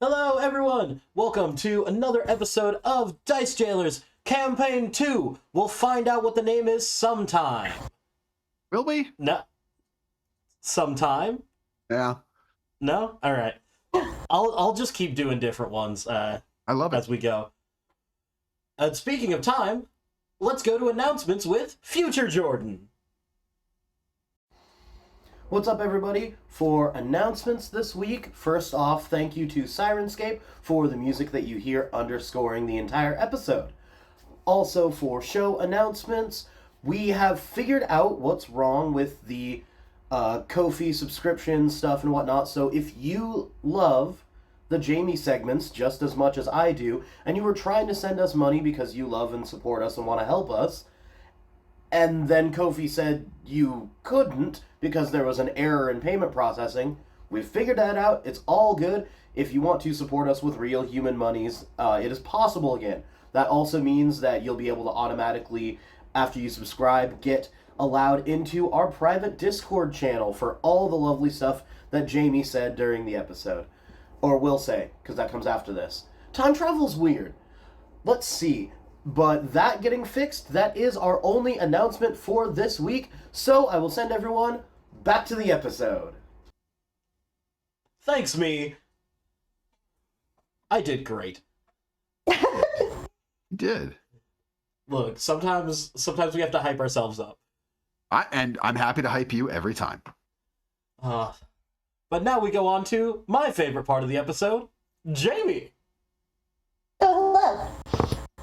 Hello, everyone! Welcome to another episode of Dice Jailers Campaign 2. We'll find out what the name is sometime. Will we? No. Sometime? Yeah. No? Alright. I'll just keep doing different ones I love it. as we go. And speaking of time, let's go to announcements with Future Jordan. What's up, everybody? For announcements this week, first off, thank you to Sirenscape for the music that you hear underscoring the entire episode. Also, for show announcements, we have figured out what's wrong with the Ko-fi subscription stuff and whatnot, so if you love the Jaime segments just as much as I do, and you were trying to send us money because you love and support us and want to help us, and then Ko-fi said you couldn't because there was an error in payment processing, we figured that out. It's all good. If you want to support us with real human monies, it is possible again. That also means that you'll be able to automatically, after you subscribe, get allowed into our private Discord channel for all the lovely stuff that Jaime said during the episode. Or will say, because that comes after this. Time travel's weird. Let's see. But that getting fixed, that is our only announcement for this week, so I will send everyone back to the episode. Thanks, me. I did great. You did. Look, sometimes we have to hype ourselves up. I'm happy to hype you every time. But now we go on to my favorite part of the episode, Jaime. Oh, hello.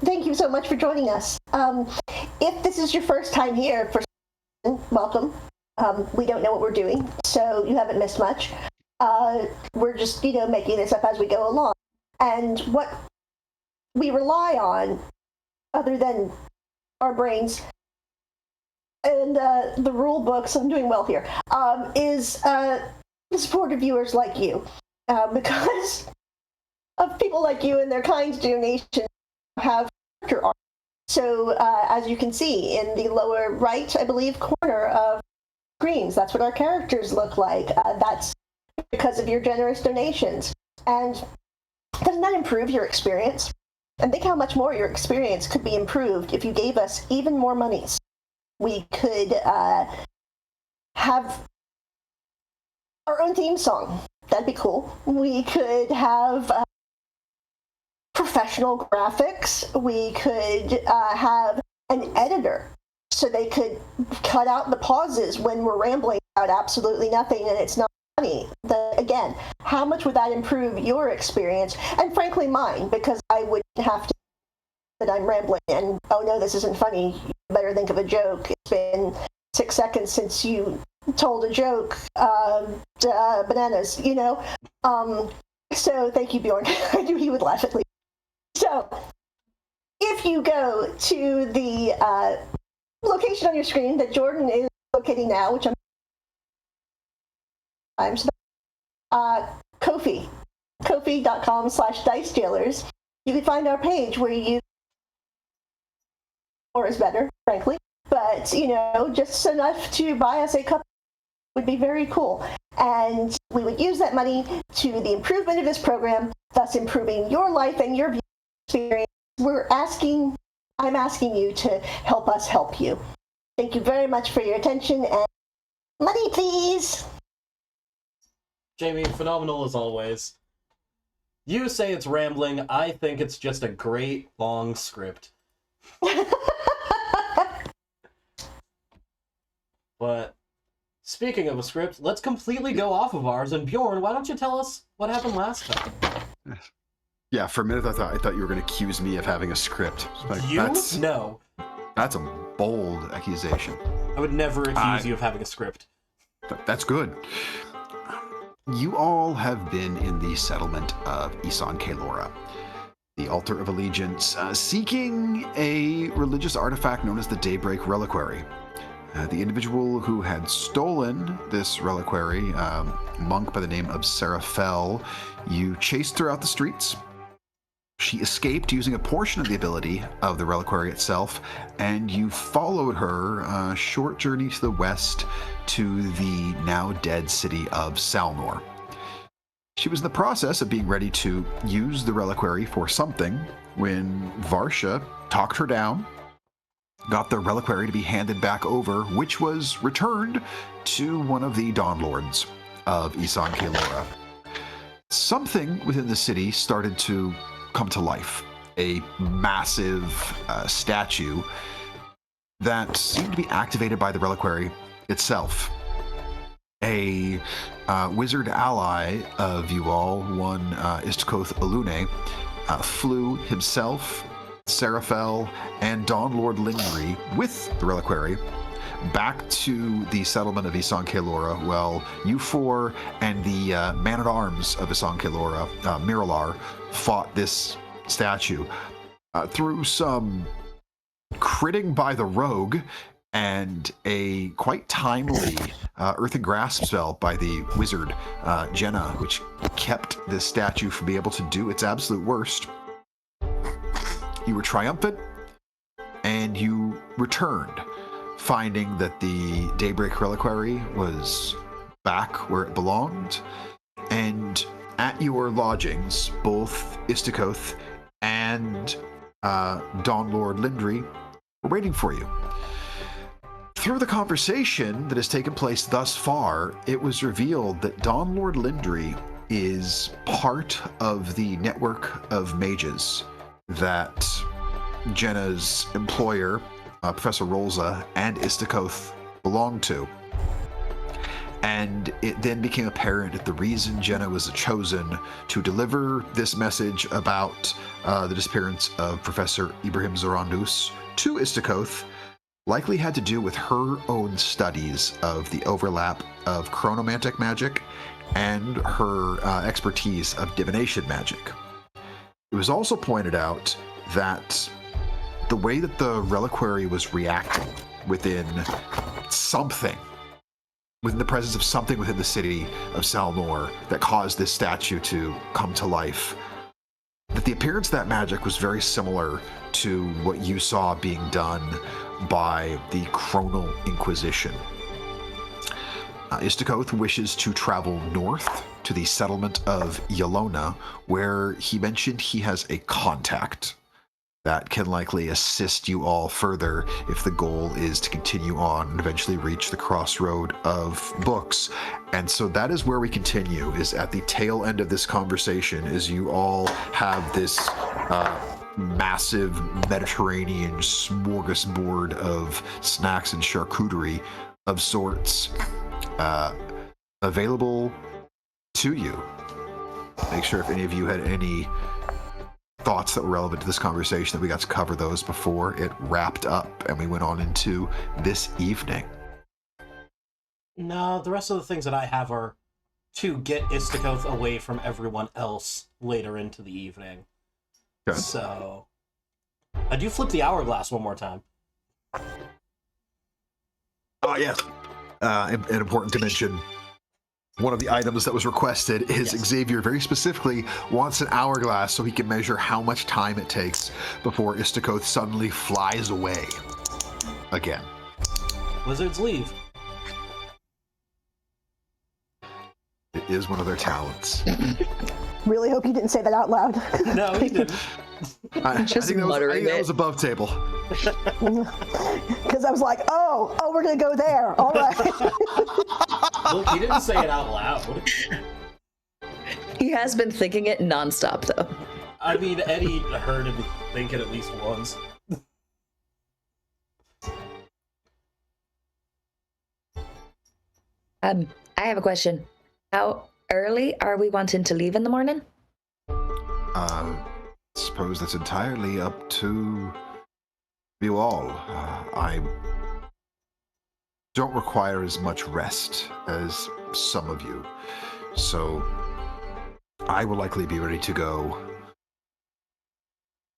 Thank you so much for joining us. If this is your first time here, welcome. We don't know what we're doing, so you haven't missed much. We're just, making this up as we go along. And what we rely on, other than our brains and the rule books, I'm doing well here, is the support of viewers like you. Because of people like you and their kind donations have character art. So as you can see in the lower right, I believe, corner of screens, that's what our characters look like. That's because of your generous donations. And doesn't that improve your experience? And think how much more your experience could be improved if you gave us even more monies. We could have our own theme song. That'd be cool. We could have professional graphics. We could have an editor so they could cut out the pauses when we're rambling about absolutely nothing and it's not funny. Again, how much would that improve your experience? And frankly, mine, because I wouldn't have to that I'm rambling and, oh no, this isn't funny. You better think of a joke. It's been 6 seconds since you told a joke. Bananas, So thank you, Bjorn. I knew he would laugh at least. So, if you go to the location on your screen that Jordan is locating now, which I'm Ko-fi, Ko-fi.com/dicejailers, you can find our page where you, or is better, frankly, but, just enough to buy us a cup would be very cool. And we would use that money to the improvement of this program, thus improving your life and your experience. I'm asking you to help us help you. Thank you very much for your attention, and money, please. Jaime, phenomenal as always. You say it's rambling, I think it's just a great long script. But speaking of a script, let's completely go off of ours, and Bjorn, why don't you tell us what happened last time? Yeah, for a minute I thought you were going to accuse me of having a script. No. That's a bold accusation. I would never accuse you of having a script. That's good. You all have been in the settlement of Isan Kalora, the Altar of Allegiance, seeking a religious artifact known as the Daybreak Reliquary. The individual who had stolen this reliquary, a monk by the name of Seraphel, you chased throughout the streets. She escaped using a portion of the ability of the reliquary itself, and you followed her a short journey to the west to the now dead city of Salnor. She was in the process of being ready to use the reliquary for something when Varsha talked her down, got the reliquary to be handed back over, which was returned to one of the Dawn Lords of Isan Kaelora. Something within the city started to come to life. A massive statue that seemed to be activated by the reliquary itself. A wizard ally of you all, one Istkoth Alune, flew himself, Seraphel, and Dawn Lord Lindry with the reliquary back to the settlement of Isan Kaelora. Well, you four and the man-at-arms of Isan Kaelora, Miralar, fought this statue through some critting by the rogue and a quite timely earthen grasp spell by the wizard Jenah, which kept this statue from being able to do its absolute worst. You were triumphant, and you returned, finding that the Daybreak Reliquary was back where it belonged, and at your lodgings, both Istikoth and Dawn Lord Lindry were waiting for you. Through the conversation that has taken place thus far, it was revealed that Dawn Lord Lindry is part of the network of mages that Jenna's employer, Professor Rolza, and Istikoth belonged to. And it then became apparent that the reason Jenna was chosen to deliver this message about the disappearance of Professor Ibrahim Zorandus to Istikoth likely had to do with her own studies of the overlap of chronomantic magic and her expertise of divination magic. It was also pointed out that the way that the reliquary was reacting within the presence of something within the city of Salnor that caused this statue to come to life, that the appearance of that magic was very similar to what you saw being done by the Chronal Inquisition. Istikoth wishes to travel north to the settlement of Yelona, where he mentioned he has a contact that can likely assist you all further if the goal is to continue on and eventually reach the crossroad of books. And so that is where we continue, is at the tail end of this conversation, as you all have this massive Mediterranean smorgasbord of snacks and charcuterie of sorts available to you. Make sure if any of you had any thoughts that were relevant to this conversation that we got to cover those before it wrapped up and we went on into this evening. No, the rest of the things that I have are to get Istikoth away from everyone else later into the evening. Okay. So, I do flip the hourglass one more time. Oh, yes. And important to mention, one of the items that was requested is Xavier very specifically wants an hourglass so he can measure how much time it takes before Istikoth suddenly flies away again. Wizards leave. It is one of their talents. Really hope you didn't say that out loud. No, he didn't. I think that was above table. Because I was like, oh, we're going to go there. All right. Look, he didn't say it out loud. He has been thinking it nonstop, though. I mean, Etty heard him think it at least once. I have a question. How early are we wanting to leave in the morning? Suppose that's entirely up to you all. I don't require as much rest as some of you, so I will likely be ready to go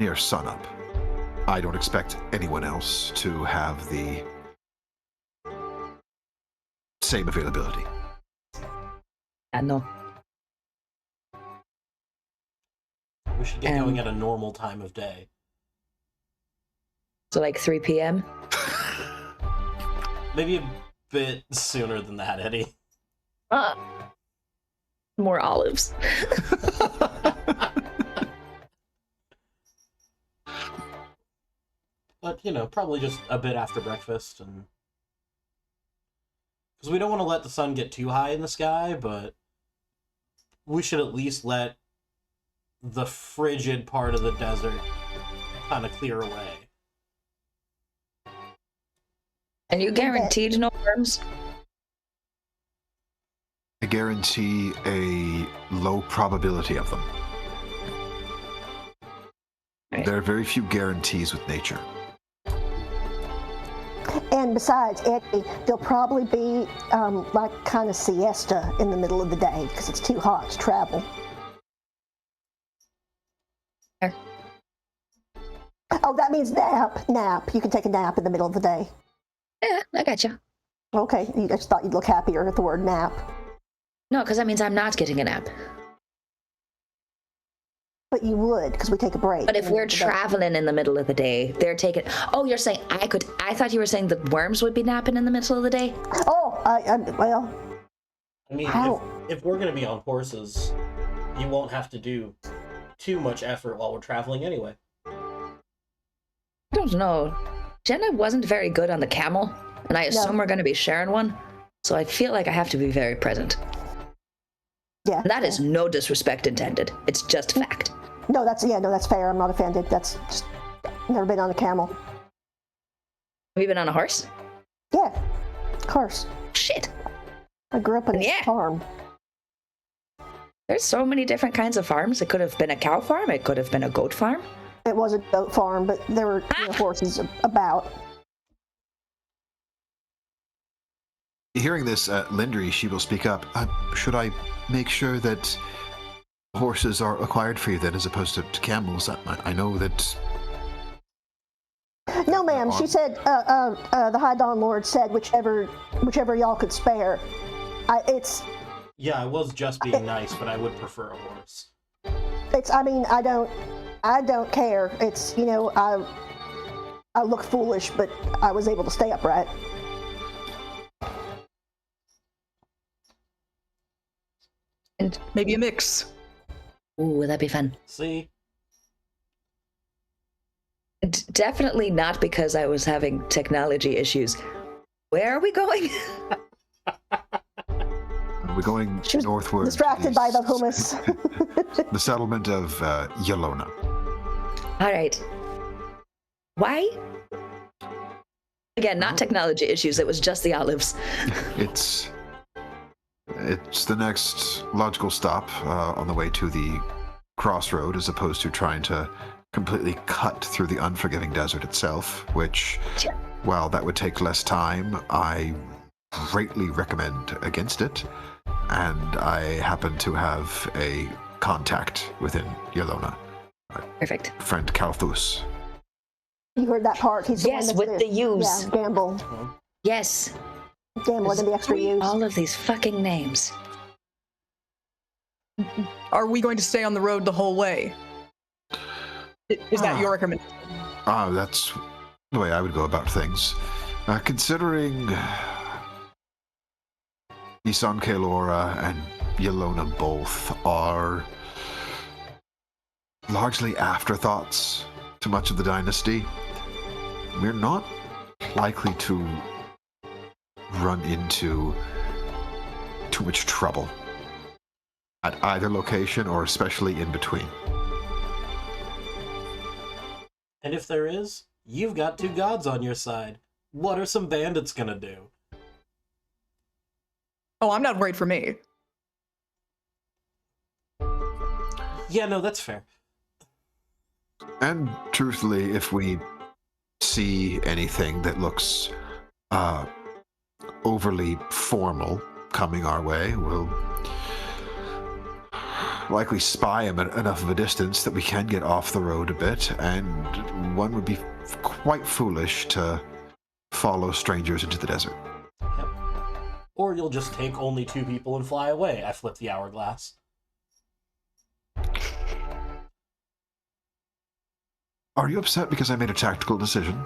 near sunup. I don't expect anyone else to have the same availability. I know. We should get going at a normal time of day. So like 3 p.m.? Maybe a bit sooner than that, Etty. More olives. But, probably just a bit after breakfast, and... Because we don't want to let the sun get too high in the sky, but we should at least let the frigid part of the desert kind of clear away. And you guaranteed no worms? I guarantee a low probability of them. Right. There are very few guarantees with nature. And besides, Etty, there'll probably be like kind of siesta in the middle of the day because it's too hot to travel. Fair. Oh, that means nap. Nap. You can take a nap in the middle of the day. Yeah, I gotcha. Okay, I just thought you'd look happier at the word nap. No, because that means I'm not getting a nap. But you would, because we take a break. But if we're traveling in the middle of the day, they're taking... Oh, you're saying I could... I thought you were saying the worms would be napping in the middle of the day? Oh, well... I mean, if we're going to be on horses, you won't have to do too much effort while we're traveling anyway. I don't know. Jenah wasn't very good on the camel, and I assume we're going to be sharing one, so I feel like I have to be very present. Yeah. And that is no disrespect intended. It's just fact. No, that's fair. I'm not offended. That's just never been on a camel. Have you been on a horse? Yeah, of course. Shit. I grew up on a farm. There's so many different kinds of farms. It could have been a cow farm. It could have been a goat farm. It was a goat farm, but there were horses about. Hearing this, Lindry, she will speak up. Should I make sure that horses are acquired for you then, as opposed to camels? I know that... No, ma'am. She said, the High Dawn Lord said whichever y'all could spare. Yeah, I was just being nice, but I would prefer a horse. I don't care. It's, I look foolish, but I was able to stay upright. And maybe a mix. Ooh, that'd be fun. See? Definitely not because I was having technology issues. Where are we going? We're going northward. Distracted by the hummus. The settlement of Yelona. All right. Why? Again, not technology issues. It was just the olives. It's the next logical stop on the way to the crossroad, as opposed to trying to completely cut through the unforgiving desert itself, which, while that would take less time, I greatly recommend against it. And I happen to have a contact within Yelona. Perfect. Friend Kalthus. You heard that part. He's the one that's with the use. Yeah, gamble. Yes. Gamble and the extra use. All of these fucking names. Are we going to stay on the road the whole way? Is that your recommendation? That's the way I would go about things. Considering Isan Kaelora and Yelona both are largely afterthoughts to much of the dynasty, we're not likely to run into too much trouble at either location, or especially in between. And if there is, you've got two gods on your side. What are some bandits gonna do? Oh, I'm not worried for me. Yeah, no, that's fair. And truthfully, if we see anything that looks overly formal coming our way, we'll likely spy him at enough of a distance that we can get off the road a bit, and one would be quite foolish to follow strangers into the desert. Yep. Or you'll just take only two people and fly away. I flipped the hourglass. Are you upset because I made a tactical decision?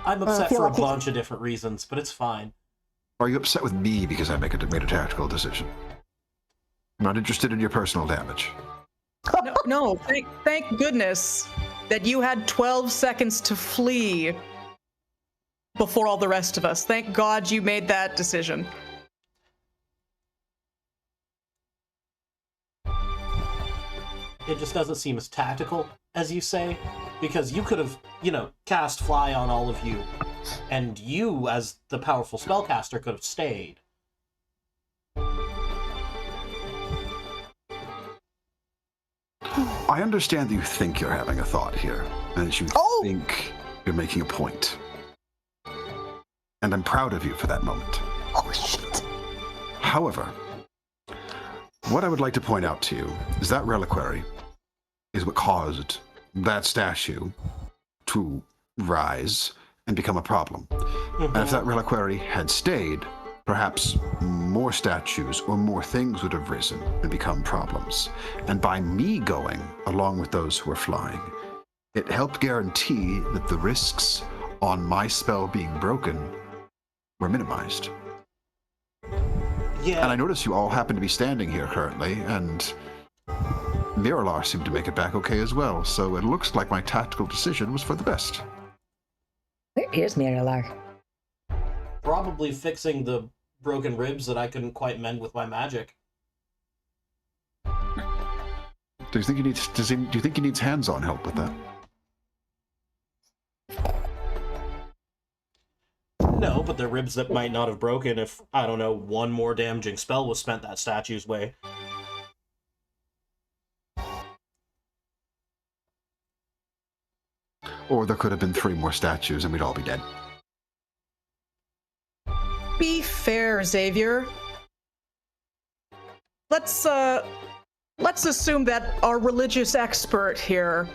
I'm upset for a bunch of different reasons, but it's fine. Are you upset with me because I made a tactical decision? I'm not interested in your personal damage. No, thank goodness that you had 12 seconds to flee before all the rest of us. Thank God you made that decision. It just doesn't seem as tactical as you say, because you could have, cast fly on all of you, and you, as the powerful spellcaster, could have stayed. I understand that you think you're having a thought here, and that you think you're making a point. And I'm proud of you for that moment. Oh, shit. However, what I would like to point out to you is that reliquary is what caused that statue to rise and become a problem. And if that reliquary had stayed, perhaps more statues or more things would have risen and become problems. And by me going along with those who are flying, it helped guarantee that the risks on my spell being broken were minimized. Yeah. And I notice you all happen to be standing here currently, and Miralar seemed to make it back okay as well, so it looks like my tactical decision was for the best. Where is Miralar? Probably fixing the broken ribs that I couldn't quite mend with my magic. Do you think he needs hands-on help with that? No, but they're ribs that might not have broken if, I don't know, one more damaging spell was spent that statue's way. Or there could have been 3 more statues and we'd all be dead. Be fair, Xavier. Let's assume that our religious expert here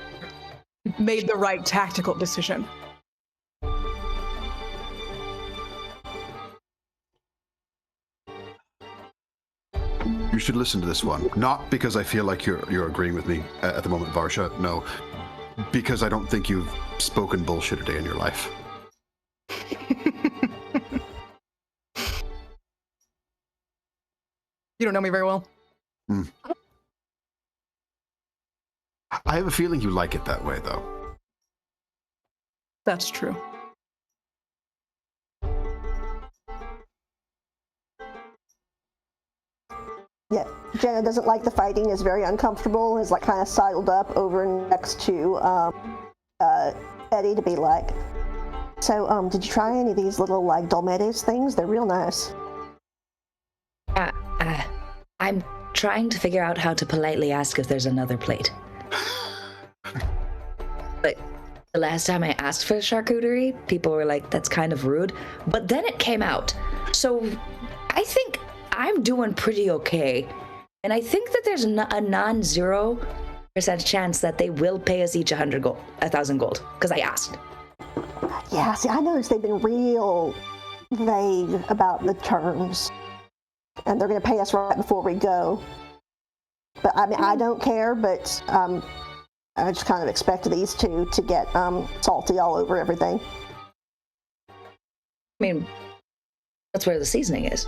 made the right tactical decision. You should listen to this one. Not because I feel like you're agreeing with me at the moment, Varsha. No. Because I don't think you've spoken bullshit a day in your life. You don't know me very well. I have a feeling you like it that way, though. That's true. Yeah, Jenna doesn't like the fighting, is very uncomfortable, is like kind of sidled up over next to Etty to be like, so did you try any of these little like Dolmedes things? They're real nice. I'm trying to figure out how to politely ask if there's another plate. But the last time I asked for charcuterie, people were like, that's kind of rude. But then it came out. So I think I'm doing pretty okay. And I think that there's a non-0% chance that they will pay us each 1,000 gold, because I asked. Yeah, see, I noticed they've been real vague about the terms. And they're going to pay us right before we go. But I mean, I don't care, but I just kind of expected these two to get salty all over everything. I mean, that's where the seasoning is.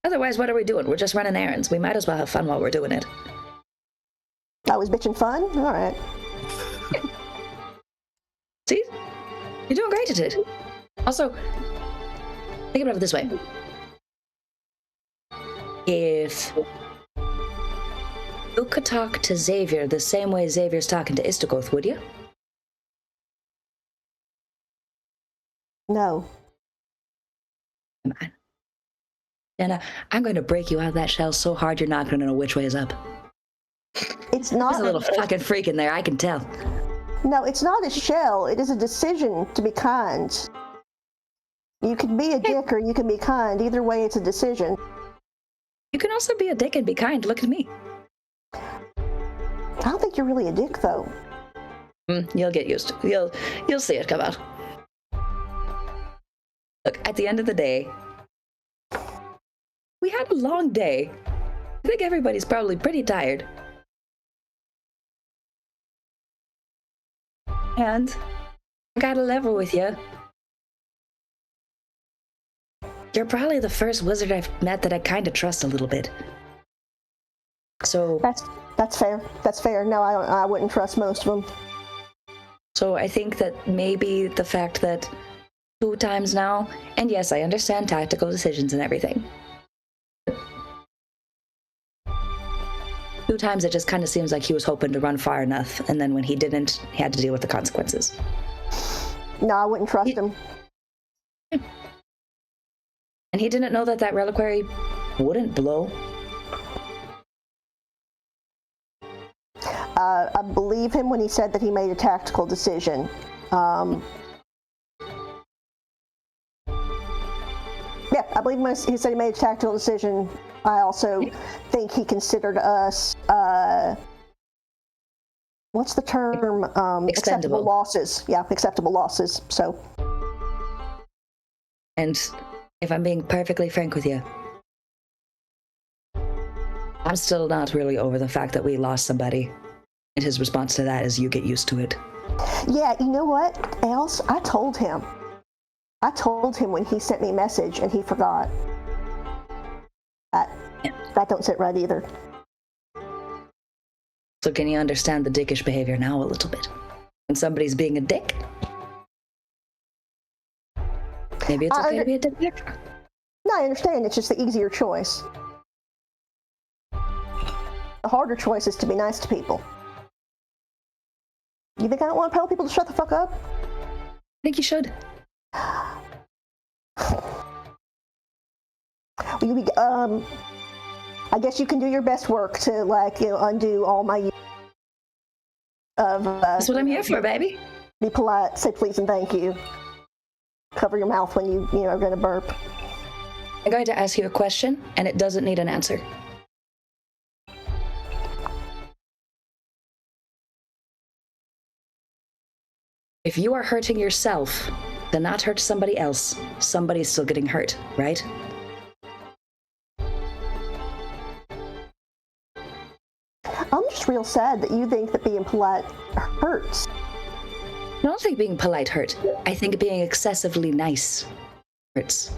Otherwise, what are we doing? We're just running errands. We might as well have fun while we're doing it. I was bitching fun? All right. See? You're doing great at it. Also, think about it this way. If you could talk to Xavier the same way Xavier's talking to Istagoth, would you? No. Come on. Jenna, I'm going to break you out of that shell so hard you're not going to know which way is up. It's not. There's a little fucking freak in there, I can tell. No, it's not a shell. It is a decision to be kind. You can be a dick or you can be kind. Either way, it's a decision. You can also be a dick and be kind. Look at me. I don't think you're really a dick, though. You'll get used to it. You'll see it come out. Look, at the end of the day, we had a long day. I think everybody's probably pretty tired. And I gotta level with you. you're probably the first wizard I've met that I kind of trust a little bit. So that's fair. That's fair. No, I wouldn't trust most of them. So I think that maybe the fact that 2 times now, and yes, I understand tactical decisions and everything. 2 times it just kind of seems like he was hoping to run far enough, and then when he didn't, he had to deal with the consequences. No, I wouldn't trust him. And he didn't know that that reliquary wouldn't blow. I believe him when he said that he made a tactical decision. Yeah, I believe him when he said he made a tactical decision. I also think he considered us, what's the term? Acceptable losses. Yeah, acceptable losses, so. And if I'm being perfectly frank with you, I'm still not really over the fact that we lost somebody. And his response to that is, you get used to it. Yeah, you know what else? I told him when he sent me a message and he forgot. That don't sit right either. So can you understand the dickish behavior now a little bit? When somebody's being a dick? Maybe it's okay to be a dick? No, I understand. It's just the easier choice. The harder choice is to be nice to people. You think I don't want to tell people to shut the fuck up? I think you should. I guess you can do your best work to, like, undo all my of. That's what I'm here for, baby. Be polite, say please and thank you. Cover your mouth when you are going to burp. I'm going to ask you a question, and it doesn't need an answer. If you are hurting yourself to not hurt somebody else, somebody's still getting hurt, right? I'm just real sad that you think that being polite hurts. I don't think being polite hurt. I think being excessively nice hurts.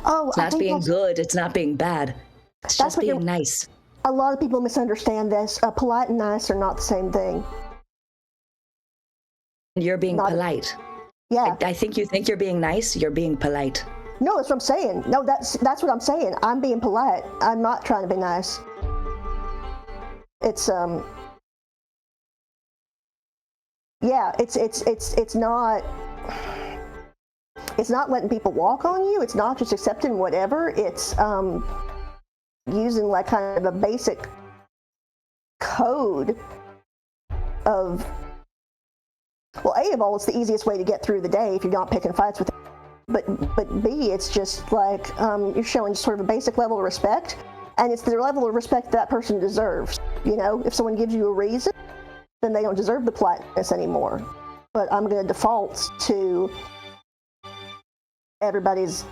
Oh, it's not being good. It's not being bad. It's just being nice. A lot of people misunderstand this. Polite and nice are not the same thing. You're being polite. Yeah. I think you think you're being nice. You're being polite. No, that's what I'm saying. No, that's what I'm saying. I'm being polite. I'm not trying to be nice. It's yeah, it's not letting people walk on you. It's not just accepting whatever. It's using like kind of a basic code of, well, A of all, it's the easiest way to get through the day if you're not picking fights with. But B, it's just like you're showing sort of a basic level of respect, and it's the level of respect that person deserves. If someone gives you a reason, then they don't deserve the politeness anymore. But I'm going to default to everybody's,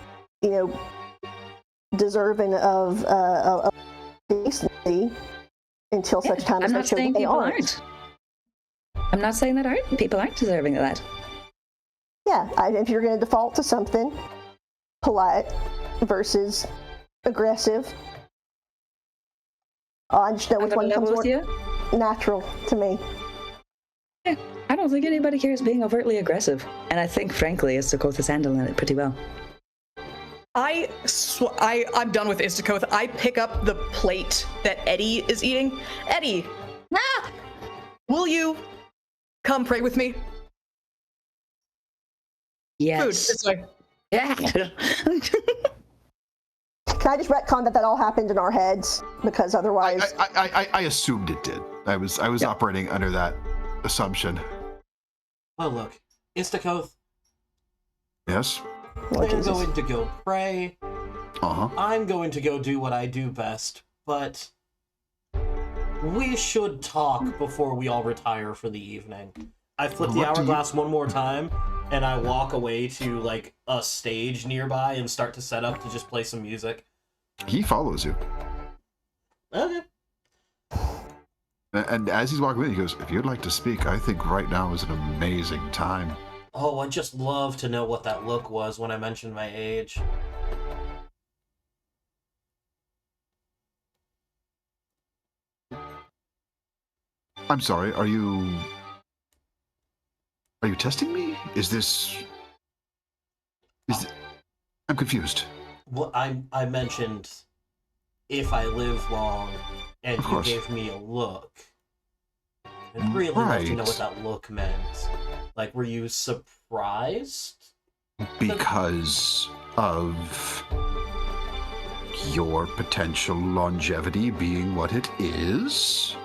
deserving of decency until such time as they show that they aren't. I'm not saying that people aren't deserving of that. Yeah, if you're going to default to something polite versus aggressive, I just know which one comes more natural to me. Yeah, I don't think anybody here is being overtly aggressive, and I think, frankly, Istakoth is handling it pretty well. I'm done with Istakoth. I pick up the plate that Etty is eating. Etty, will you come pray with me? Yes. Food, this way. Yeah. Can I just retcon that all happened in our heads? Because otherwise... I assumed it did. I was operating under that assumption. Well, look, Istakoth. Yes? We're going to go pray. Uh-huh. I'm going to go do what I do best, but we should talk before we all retire for the evening. I flip the hourglass one more time, and I walk away to, like, a stage nearby and start to set up to just play some music. He follows you. Okay. And as he's walking in, he goes, if you'd like to speak, I think right now is an amazing time. Oh, I'd just love to know what that look was when I mentioned my age. I'm sorry, are you testing me? I'm confused. Well, I mentioned if I live long, and you gave me a look. I'd really love to know what that look meant. Like, were you surprised? Because of your potential longevity being what it is?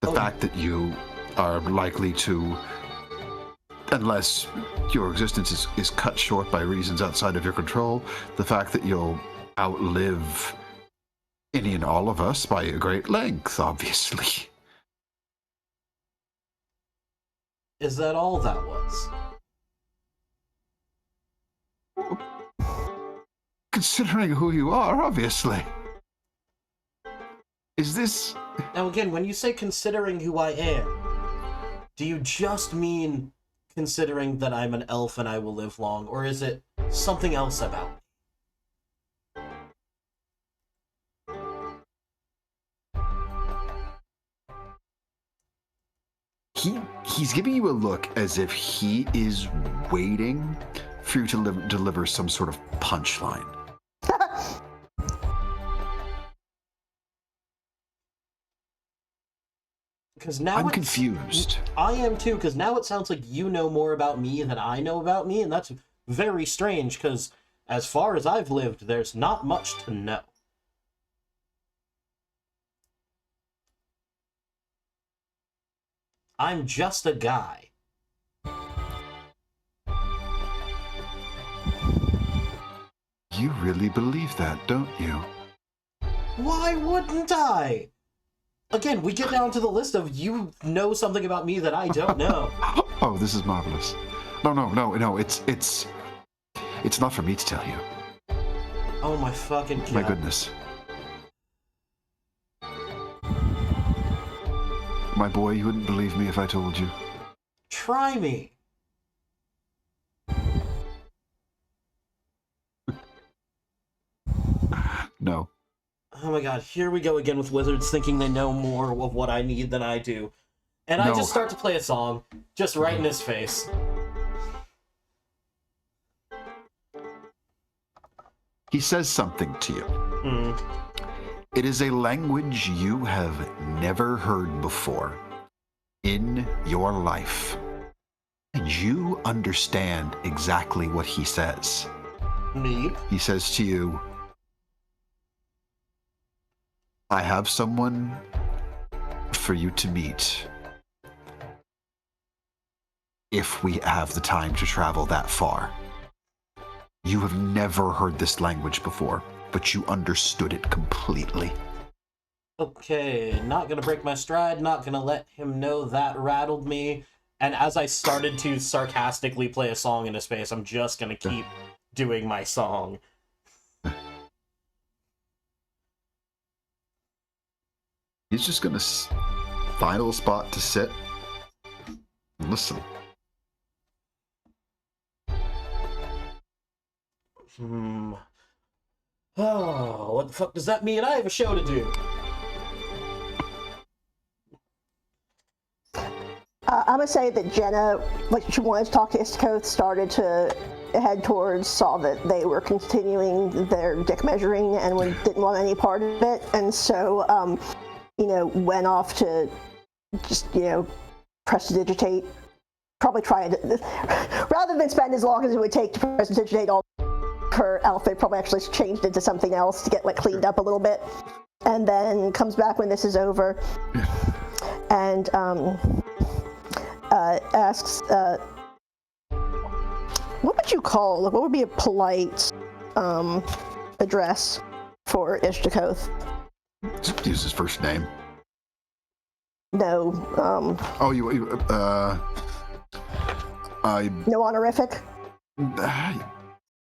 The fact that you are likely to, unless your existence is cut short by reasons outside of your control, the fact that you'll outlive any and all of us by a great length, obviously. Is that all that was? Considering who you are, obviously. Is this... Now again, when you say considering who I am, do you just mean considering that I'm an elf and I will live long, or is it something else about me? He's giving you a look as if he is waiting for you to deliver some sort of punchline. Because now I'm confused. I am too, because now it sounds like you know more about me than I know about me, and that's very strange, because as far as I've lived, there's not much to know. I'm just a guy. You really believe that, don't you? Why wouldn't I? Again, we get down to the list of you know something about me that I don't know. Oh, this is marvelous. No, it's not for me to tell you. Oh my fucking God. My goodness. My boy, you wouldn't believe me if I told you. Try me. No. Oh my God, here we go again with wizards thinking they know more of what I need than I do. And I just start to play a song, just right in his face. He says something to you. It is a language you have never heard before in your life. And you understand exactly what he says. Me? He says to you, I have someone for you to meet if we have the time to travel that far. You have never heard this language before, but you understood it completely. Okay, not gonna break my stride, not gonna let him know that rattled me. And as I started to sarcastically play a song in his face, I'm just gonna keep doing my song. He's just gonna find a little spot to sit and listen. Oh, what the fuck does that mean? I have a show to do. I'm gonna say that Jenah, like she wanted to talk to Istikoth, started to head towards, saw that they were continuing their dick measuring and didn't want any part of it, and so, went off to just, prestidigitate. Probably try to, rather than spend as long as it would take to prestidigitate all her outfit, probably actually changed into something else to get cleaned up a little bit, and then comes back when this is over, and asks, what would you call, what would be a polite address for Istikoth? Just use his first name. No. No honorific? I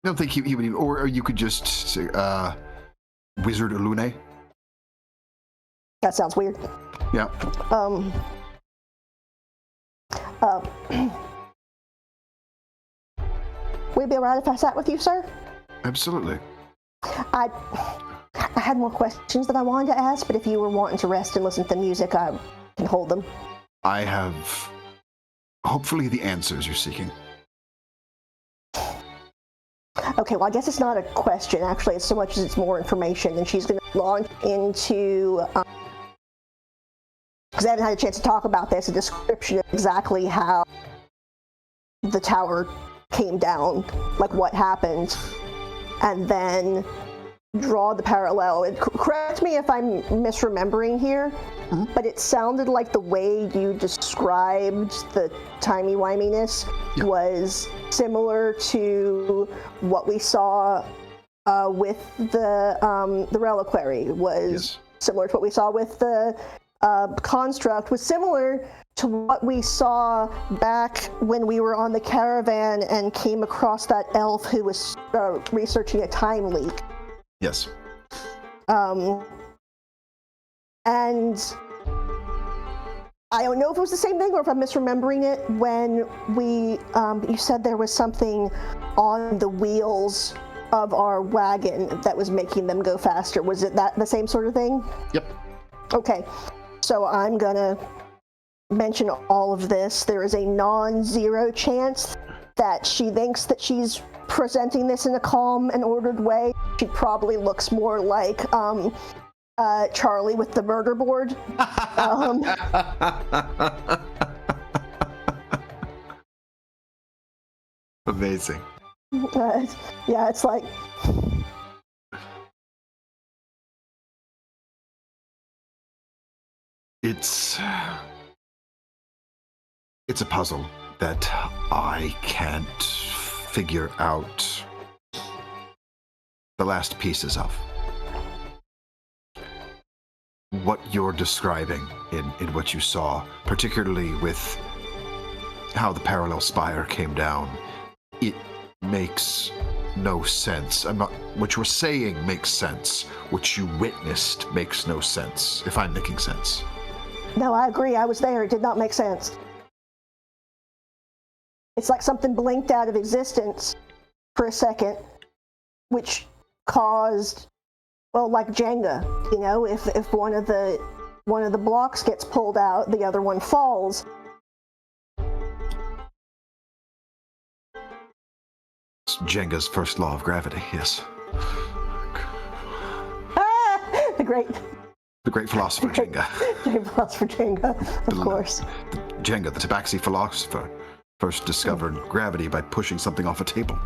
don't think he would even, or you could just say, Wizard Olune. That sounds weird. Yeah. Would it be alright if I sat with you, sir? Absolutely. I had more questions that I wanted to ask, but if you were wanting to rest and listen to the music, I can hold them. I have, hopefully, the answers you're seeking. Okay, well, I guess it's not a question, actually. It's so much as it's more information, and she's going to launch into... because I haven't had a chance to talk about this, a description of exactly how the tower came down, like what happened, and then draw the parallel. Correct me if I'm misremembering here, but it sounded like the way you described the timey-wiminess was similar to what we saw with the reliquary, was similar to what we saw with the construct, was similar to what we saw back when we were on the caravan and came across that elf who was researching a time leak. Yes. And I don't know if it was the same thing or if I'm misremembering it when we, you said there was something on the wheels of our wagon that was making them go faster. Was it that the same sort of thing? Yep. Okay. So I'm gonna mention all of this. There is a non-zero chance that she thinks that she's presenting this in a calm and ordered way. She probably looks more like Charlie with the murder board. Amazing. Yeah, it's like... It's a puzzle that I can't figure out the last pieces of. What you're describing in what you saw, particularly with how the parallel spire came down, it makes no sense. What you're saying makes sense. What you witnessed makes no sense, if I'm making sense. No, I agree. I was there. It did not make sense. It's like something blinked out of existence for a second, which caused, well, like Jenga, you know, if one of the blocks gets pulled out, the other one falls. It's Jenga's first law of gravity, yes. Ah! The great philosopher Jenga. Great philosopher Jenga, of course. Jenga, the Tabaxi philosopher, first discovered gravity by pushing something off a table.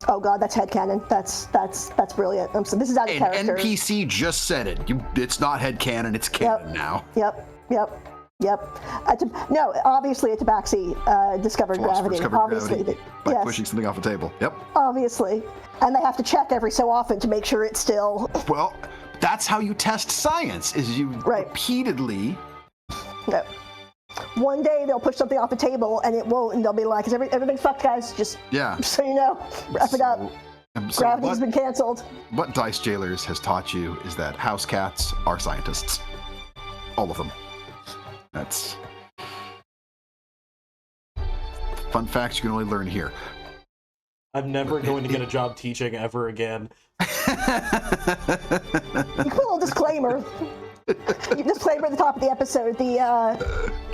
Oh God, that's headcanon. That's brilliant. So this is out of character. An NPC just said it. It's not headcanon, it's canon now. Yep. No, obviously a Tabaxi discovered gravity. Obviously, by pushing something off a table. Yep. Obviously, and they have to check every so often to make sure it's still. Well, that's how you test science. Is you repeatedly. Yep. One day they'll push something off the table and it won't, and they'll be like, "Is everything fucked, guys? Just so you know, wrap it up. Gravity's been canceled." What Dice Jailers has taught you is that house cats are scientists. All of them. That's fun facts you can only learn here. I'm never going to get a job teaching ever again. You put a little disclaimer. Disclaimer at the top of the episode: the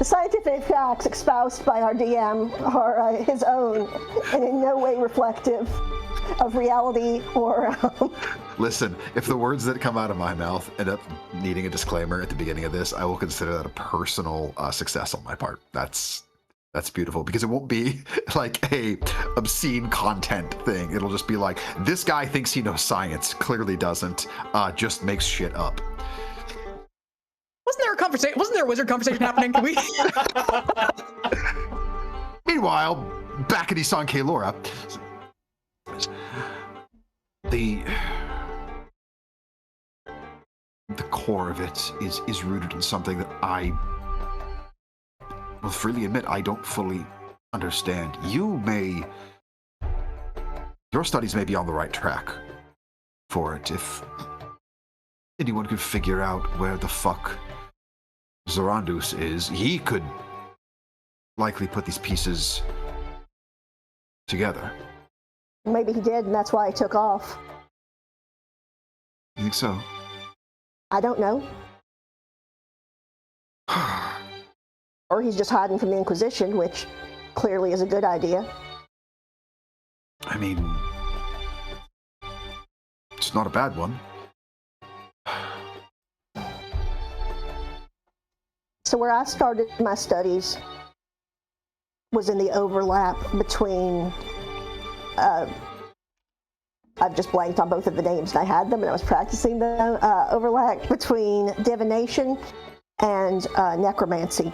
scientific facts espoused by our DM are his own, and in no way reflective of reality or. Listen, if the words that come out of my mouth end up needing a disclaimer at the beginning of this, I will consider that a personal success on my part. That's beautiful, because it won't be like a obscene content thing. It'll just be like, this guy thinks he knows science, clearly doesn't, just makes shit up. Wasn't there a conversation? Wasn't there a wizard conversation happening? Can we? Meanwhile, back at Isan Kaelora, the core of it is rooted in something that I will freely admit I don't fully understand. Your studies may be on the right track for it. If anyone could figure out where the fuck Zorandus is, he could likely put these pieces together. Maybe he did, and that's why he took off. You think so? I don't know. Or he's just hiding from the Inquisition, which clearly is a good idea. I mean, it's not a bad one. So where I started my studies was in the overlap between, I've just blanked on both of the names, and I had them, and I was practicing them, overlap between divination and necromancy.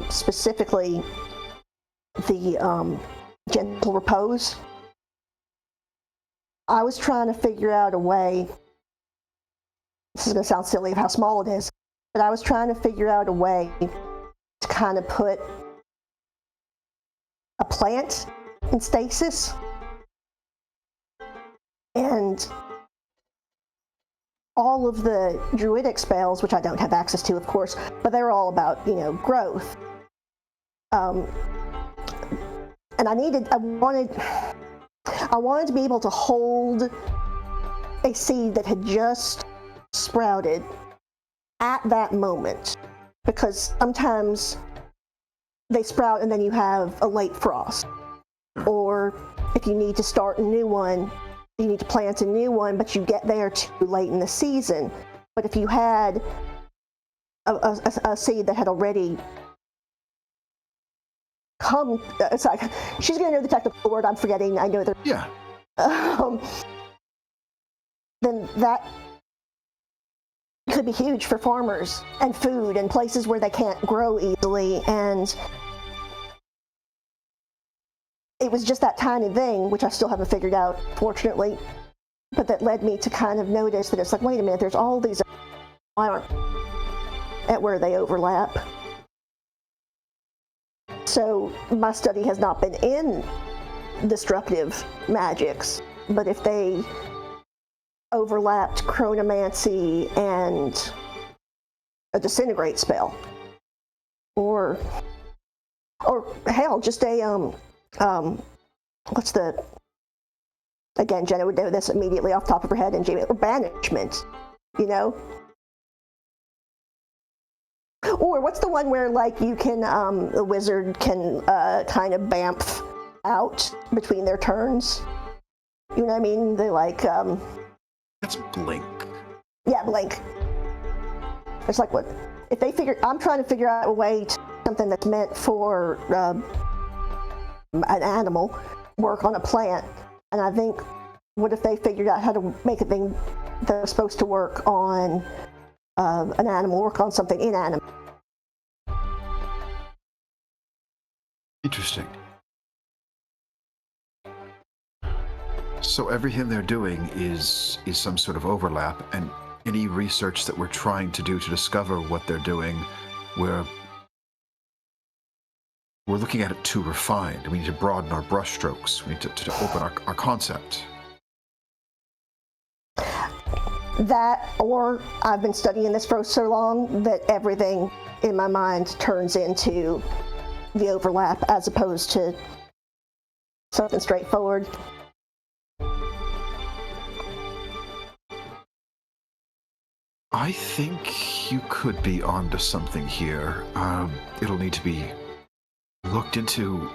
Specifically, the gentle repose. I was trying to figure out a way, this is going to sound silly of how small it is, but I was trying to figure out a way to kind of put a plant in stasis. And all of the druidic spells, which I don't have access to, of course, but they're all about, growth. And I wanted to be able to hold a seed that had just sprouted at that moment, because sometimes they sprout and then you have a late frost. Or if you need to start a new one, you need to plant a new one, but you get there too late in the season. But if you had a seed that had already come, sorry, she's going to know the technical word I'm forgetting. I know that. Yeah. Then that could be huge for farmers and food and places where they can't grow easily. And it was just that tiny thing, which I still haven't figured out, fortunately, but that led me to kind of notice that it's like, wait a minute, there's all these, why aren't at where they overlap? So my study has not been in disruptive magics, but if they overlapped chronomancy and a disintegrate spell, or hell, just a what's the, again, Jenna would know this immediately off the top of her head, and Jaime, or banishment, Or what's the one where, like, you can, the wizard can kind of bamf out between their turns? You know what I mean? They like, That's blink. Yeah, blink. It's like, what, if they figure, I'm trying to figure out a way to something that's meant for an animal work on a plant, and I think, what if they figured out how to make a thing that's supposed to work on an animal, work on something inanimate? Interesting. So everything they're doing is some sort of overlap, and any research that we're trying to do to discover what they're doing, we're looking at it too refined. We need to broaden our brushstrokes. We need to open our concept. That, or I've been studying this for so long that everything in my mind turns into the overlap as opposed to something straightforward. I think you could be onto something here. It'll need to be looked into.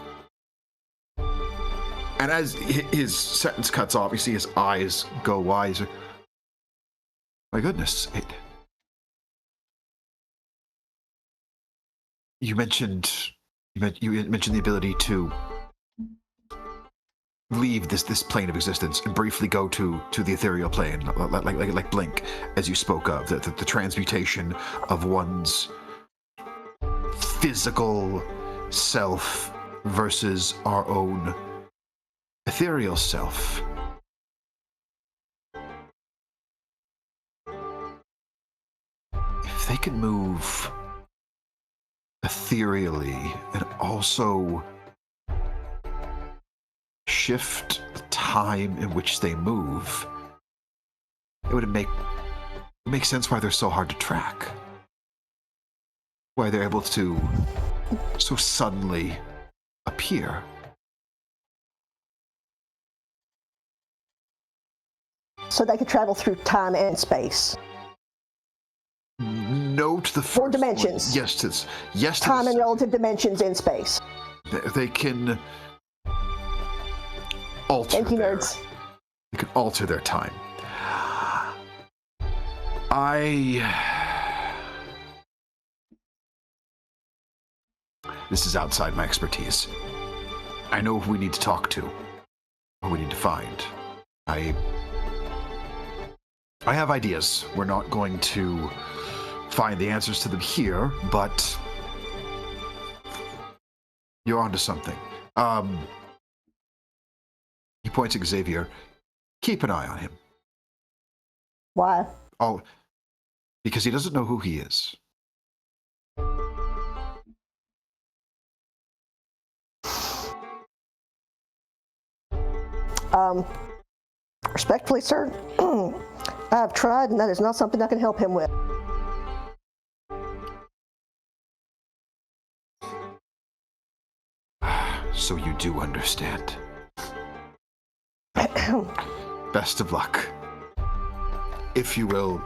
And as his sentence cuts off, you see his eyes go wide. My goodness, you mentioned the ability to leave this plane of existence and briefly go to the ethereal plane, like Blink, as you spoke of, the transmutation of one's physical self versus our own ethereal self. If they can move ethereally and also shift the time in which they move, it would make sense why they're so hard to track. Why they're able to so suddenly appear. So they could travel through time and space. Note the first Four dimensions. One. Yes, to this. Yes, to Time this. and relative dimensions in space. They can alter. Thank you, nerds. They can alter their time. This is outside my expertise. I know who we need to talk to, who we need to find. I have ideas. We're not going to find the answers to them here, but you're onto something. He points at Xavier. Keep an eye on him. Why? Oh, because he doesn't know who he is. Respectfully, sir, I've tried, and that is not something I can help him with. So you do understand. Best of luck. If you will,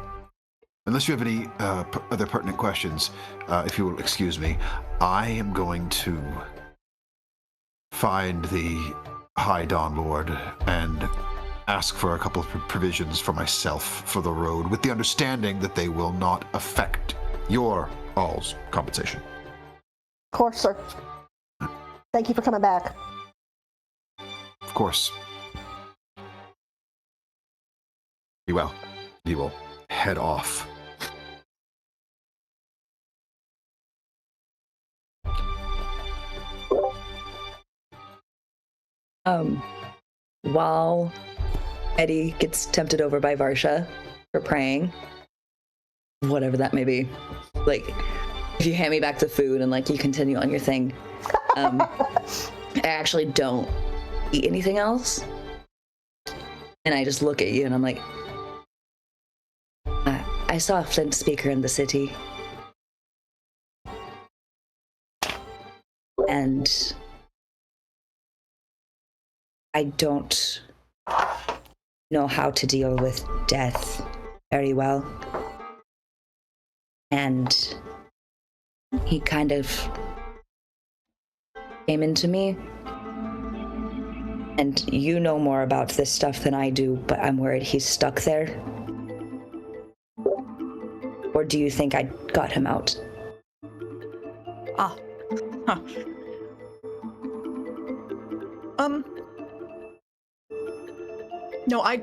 unless you have any other pertinent questions, if you will excuse me, I am going to find the High Dawn Lord and ask for a couple of provisions for myself for the road, with the understanding that they will not affect your all's compensation. Of course, sir. Thank you for coming back. Of course. Be well. He will head off. While Etty gets tempted over by Varsha for praying, whatever that may be, like, if you hand me back the food and, like, you continue on your thing, I actually don't eat anything else. And I just look at you and I'm like, I saw a Flint speaker in the city. And I don't know how to deal with death very well. And he kind of came into me. And you know more about this stuff than I do, but I'm worried he's stuck there. Or do you think I got him out? Ah. Huh. No, I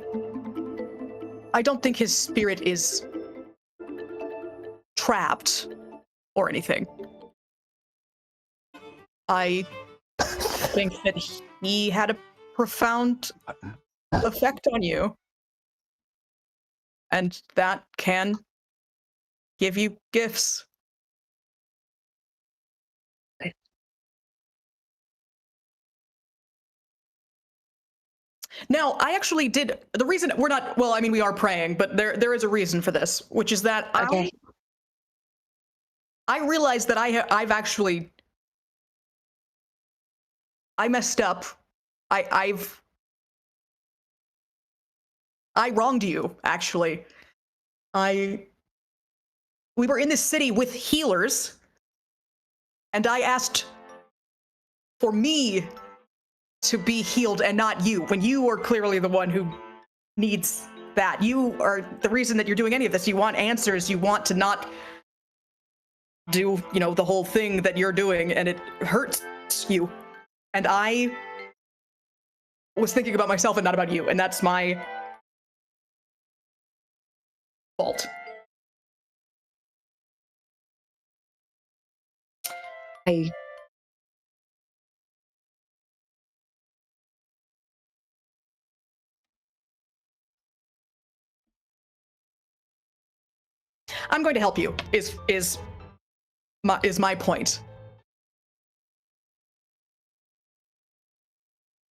don't think his spirit is trapped or anything. I think that he had a profound effect on you. And that can give you gifts. Now, I actually did, the reason we're not, well, I mean, we are praying, but there is a reason for this, which is that Okay. I realized that I messed up. I wronged you, actually. We were in this city with healers, and I asked for me to be healed and not you, when you are clearly the one who needs that. You are the reason that you're doing any of this. You want answers. You want to not do, the whole thing that you're doing, and it hurts you. And I was thinking about myself and not about you, and that's my fault. I'm going to help you, is my point.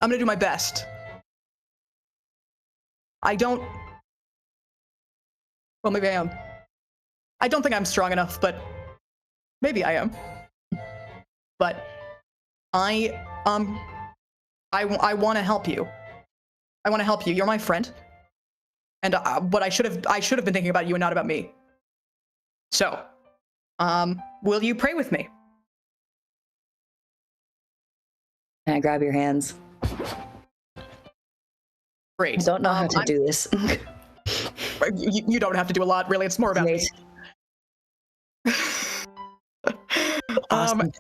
I'm going to do my best. Well, maybe I am. I don't think I'm strong enough, but maybe I am. But I want to help you. I want to help you. You're my friend. And but I should have been thinking about you and not about me. So, will you pray with me? Can I grab your hands? Great. I don't know how to do this. You don't have to do a lot, really. It's more about me. Awesome.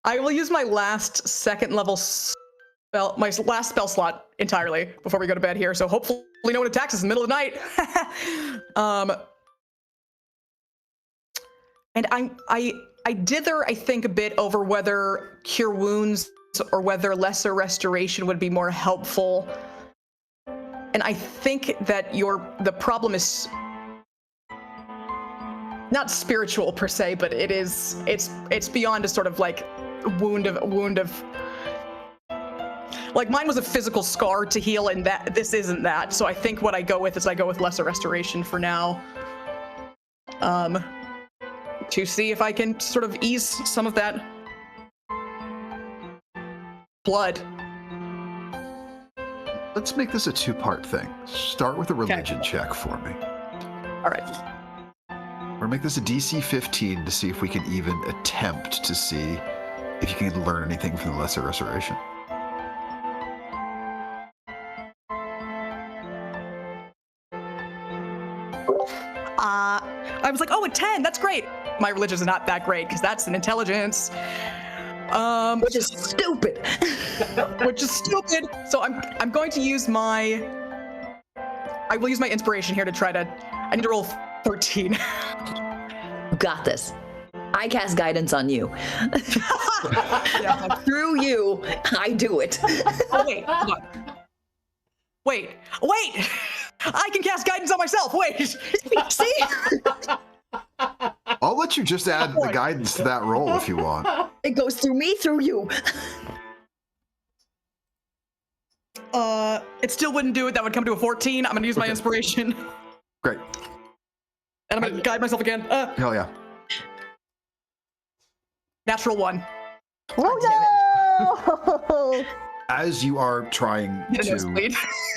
I will use my last second level spell, my last spell slot entirely before we go to bed here. So hopefully no one attacks us in the middle of the night. And I dither, I think, a bit over whether cure wounds or whether lesser restoration would be more helpful. And I think that the problem is not spiritual per se, but it's beyond a sort of like wound of like mine was a physical scar to heal, and that this isn't that. So I think what I go with is lesser restoration for now. To see if I can sort of ease some of that blood. Let's make this a two-part thing. Start with a religion check for me. All right. Or make this a DC 15 to see if we can even attempt to see if you can learn anything from the lesser restoration. I was like, oh, a 10, that's great. My religion is not that great because that's an intelligence. Which is stupid. Which is stupid. So I'm going to use I will use my inspiration here to try to, I need to roll 13. You got this. I cast guidance on you. Yeah. Through you, I do it. Oh, wait, hold on. Wait. I can cast guidance on myself. Wait. See? I'll let you just add the guidance to that roll if you want. It goes through me, through you. It still wouldn't do it. That would come to a 14. I'm going to use my inspiration. Great. And I'm going to guide myself again. Hell yeah. Natural 1. Oh no! As you are trying to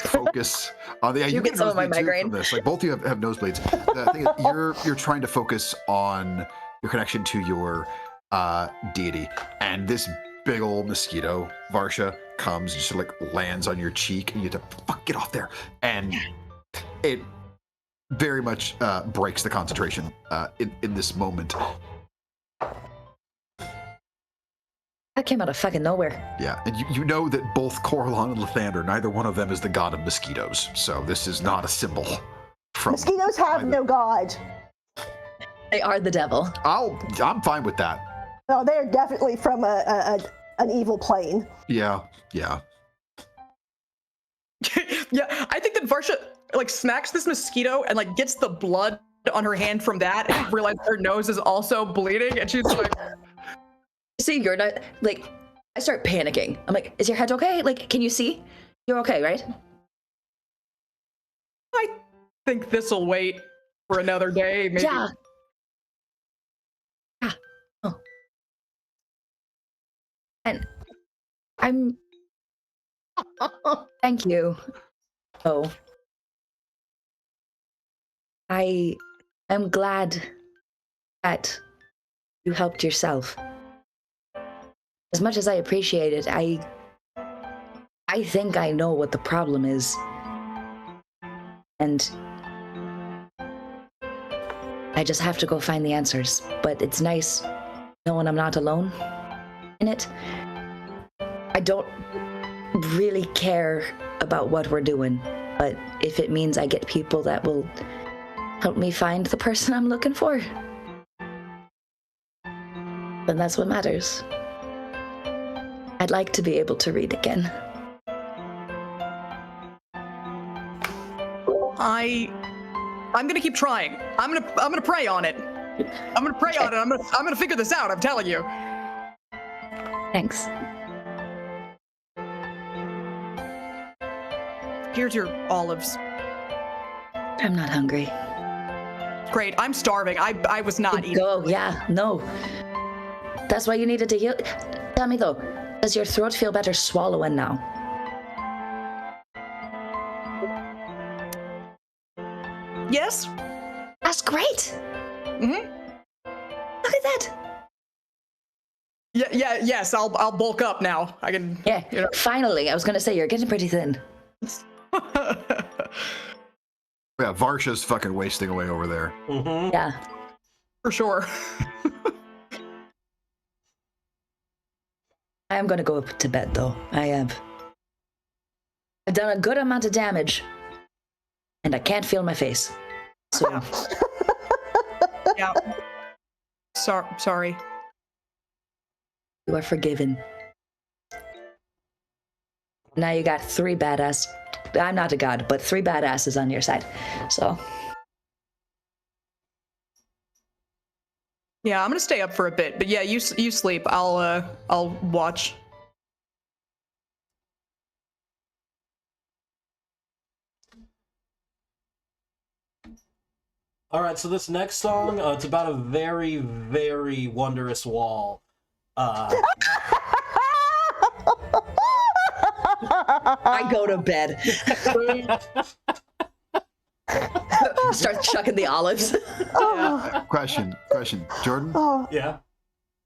focus on the, You get some of my migraine. From this. Like both of you have nosebleeds. The thing is, you're trying to focus on your connection to your deity, and this big old mosquito, Varsha, comes and just sort of like lands on your cheek, and you have to get off there, and it very much breaks the concentration in this moment. That came out of fucking nowhere. Yeah, and you know that both Coralon and Lathander, neither one of them is the god of mosquitoes, so this is not a symbol from... Mosquitoes have no god. They are the devil. I'm fine with that. Well, they're definitely from an evil plane. Yeah. Yeah, I think that Varsha smacks this mosquito and gets the blood on her hand from that, and realizes her nose is also bleeding, and she's like... See, you're not, I start panicking. I'm like, is your head okay? Can you see? You're okay, right? I think this'll wait for another day, maybe. Yeah. Oh. And thank you. Oh. I am glad that you helped yourself. As much as I appreciate it, I think I know what the problem is. And I just have to go find the answers. But it's nice knowing I'm not alone in it. I don't really care about what we're doing, but if it means I get people that will help me find the person I'm looking for, then that's what matters. I'd like to be able to read again. I'm gonna keep trying. I'm gonna pray on it. I'm gonna pray on it. I'm gonna figure this out. I'm telling you. Thanks. Here's your olives. I'm not hungry. Great. I'm starving. I was not eating. Go. Yeah. No. That's why you needed to heal. Tell me though. Does your throat feel better swallowing now? yes. That's great. Mm-hmm. Look at that. Yes. I'll bulk up now. I can. Yeah. You know. Finally, I was gonna say you're getting pretty thin. Yeah, Varsha's fucking wasting away over there. Mm-hmm. Yeah. For sure. I am gonna go up to bed though. I've done a good amount of damage, and I can't feel my face. So Yeah. Sorry. you are forgiven. Now you got 3 badass. I'm not a god, but 3 badasses on your side. So Yeah, I'm gonna stay up for a bit, but yeah, you sleep. I'll watch. All right, so this next song, it's about a very, very wondrous wall. I go to bed. Start chucking the olives. Question, Jordan. Yeah.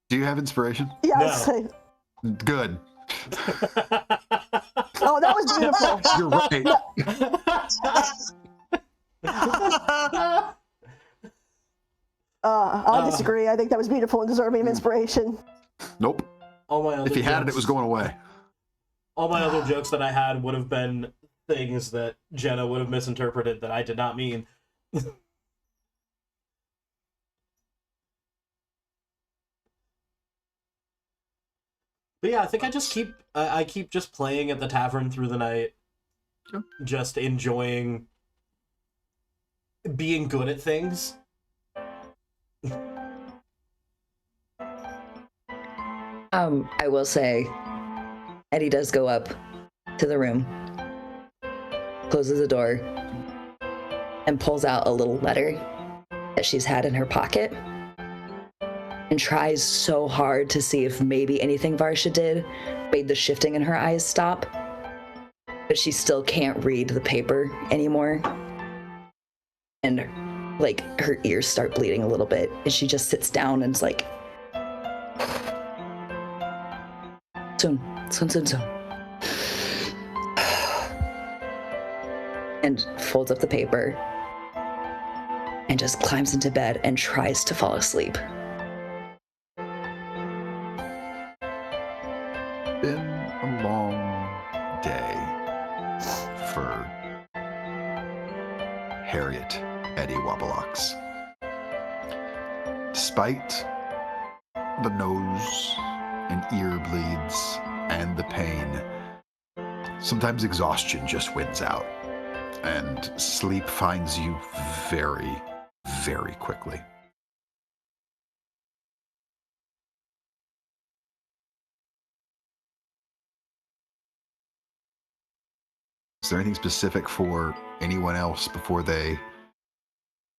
Do you have inspiration? Yeah, No. I'd say. Good. Oh, that was beautiful. You're right. I'll disagree. I think that was beautiful and deserving of inspiration. Nope. All my other If you had it, it jokes- was going away. All my other jokes that I had would have been things that Jenna would have misinterpreted that I did not mean. But yeah, I think I just keep I keep just playing at the tavern through the night, just enjoying being good at things. I will say, Etty does go up to the room, closes the door, and pulls out a little letter that she's had in her pocket, and tries so hard to see if maybe anything Varsha did made the shifting in her eyes stop, but she still can't read the paper anymore. And like her ears start bleeding a little bit, and she just sits down and is like, soon, and folds up the paper and just climbs into bed and tries to fall asleep. Been a long day for Harriet Etty Wobblocks. Despite the nose and ear bleeds and the pain, sometimes exhaustion just wins out, and sleep finds you very, very quickly. Is there anything specific for anyone else before they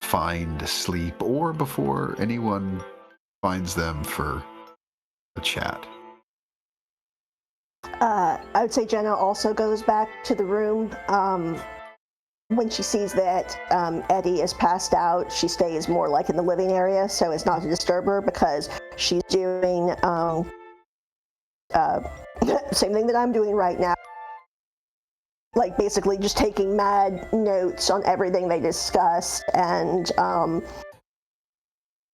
find sleep, or before anyone finds them for a chat? I would say Jenna also goes back to the room. When she sees that Etty is passed out, she stays more like in the living area so as not to disturb her, because she's doing same thing that I'm doing right now. Like basically just taking mad notes on everything they discussed, and I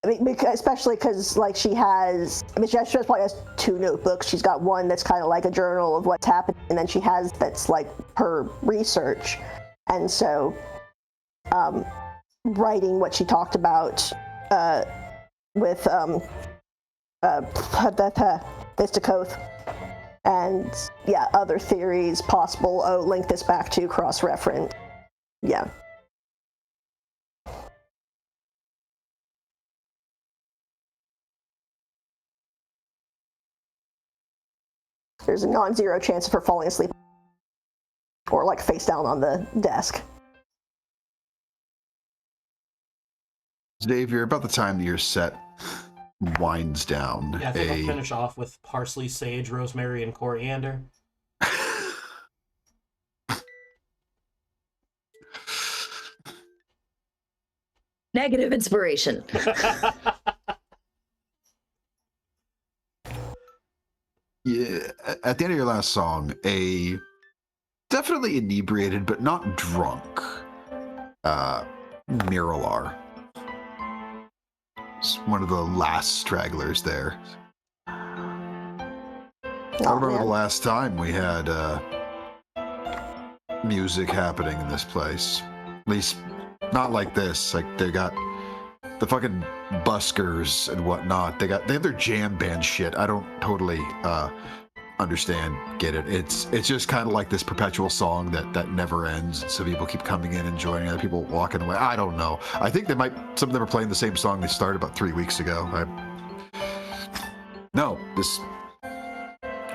mean, especially because like she probably has 2 notebooks. She's got one that's kind of like a journal of what's happening, and then she has that's like her research, and so writing what she talked about with Vistakoth. And yeah, other theories possible. Oh, link this back to cross-reference. Yeah. There's a non-zero chance of her falling asleep or like face down on the desk. Xavier, about the time that your set winds down, Yeah, I think I'll finish off with parsley, sage, rosemary, and coriander. Negative inspiration. Yeah, at the end of your last song, a definitely inebriated but not drunk Miralar. It's one of the last stragglers there. I remember the last time we had music happening in this place. At least, not like this. Like, they got the fucking buskers and whatnot. They have their jam band shit. I don't totally get it. It's just kind of like this perpetual song that never ends. So people keep coming in and joining, other people walking away. I don't know. I think some of them are playing the same song they started about 3 weeks ago.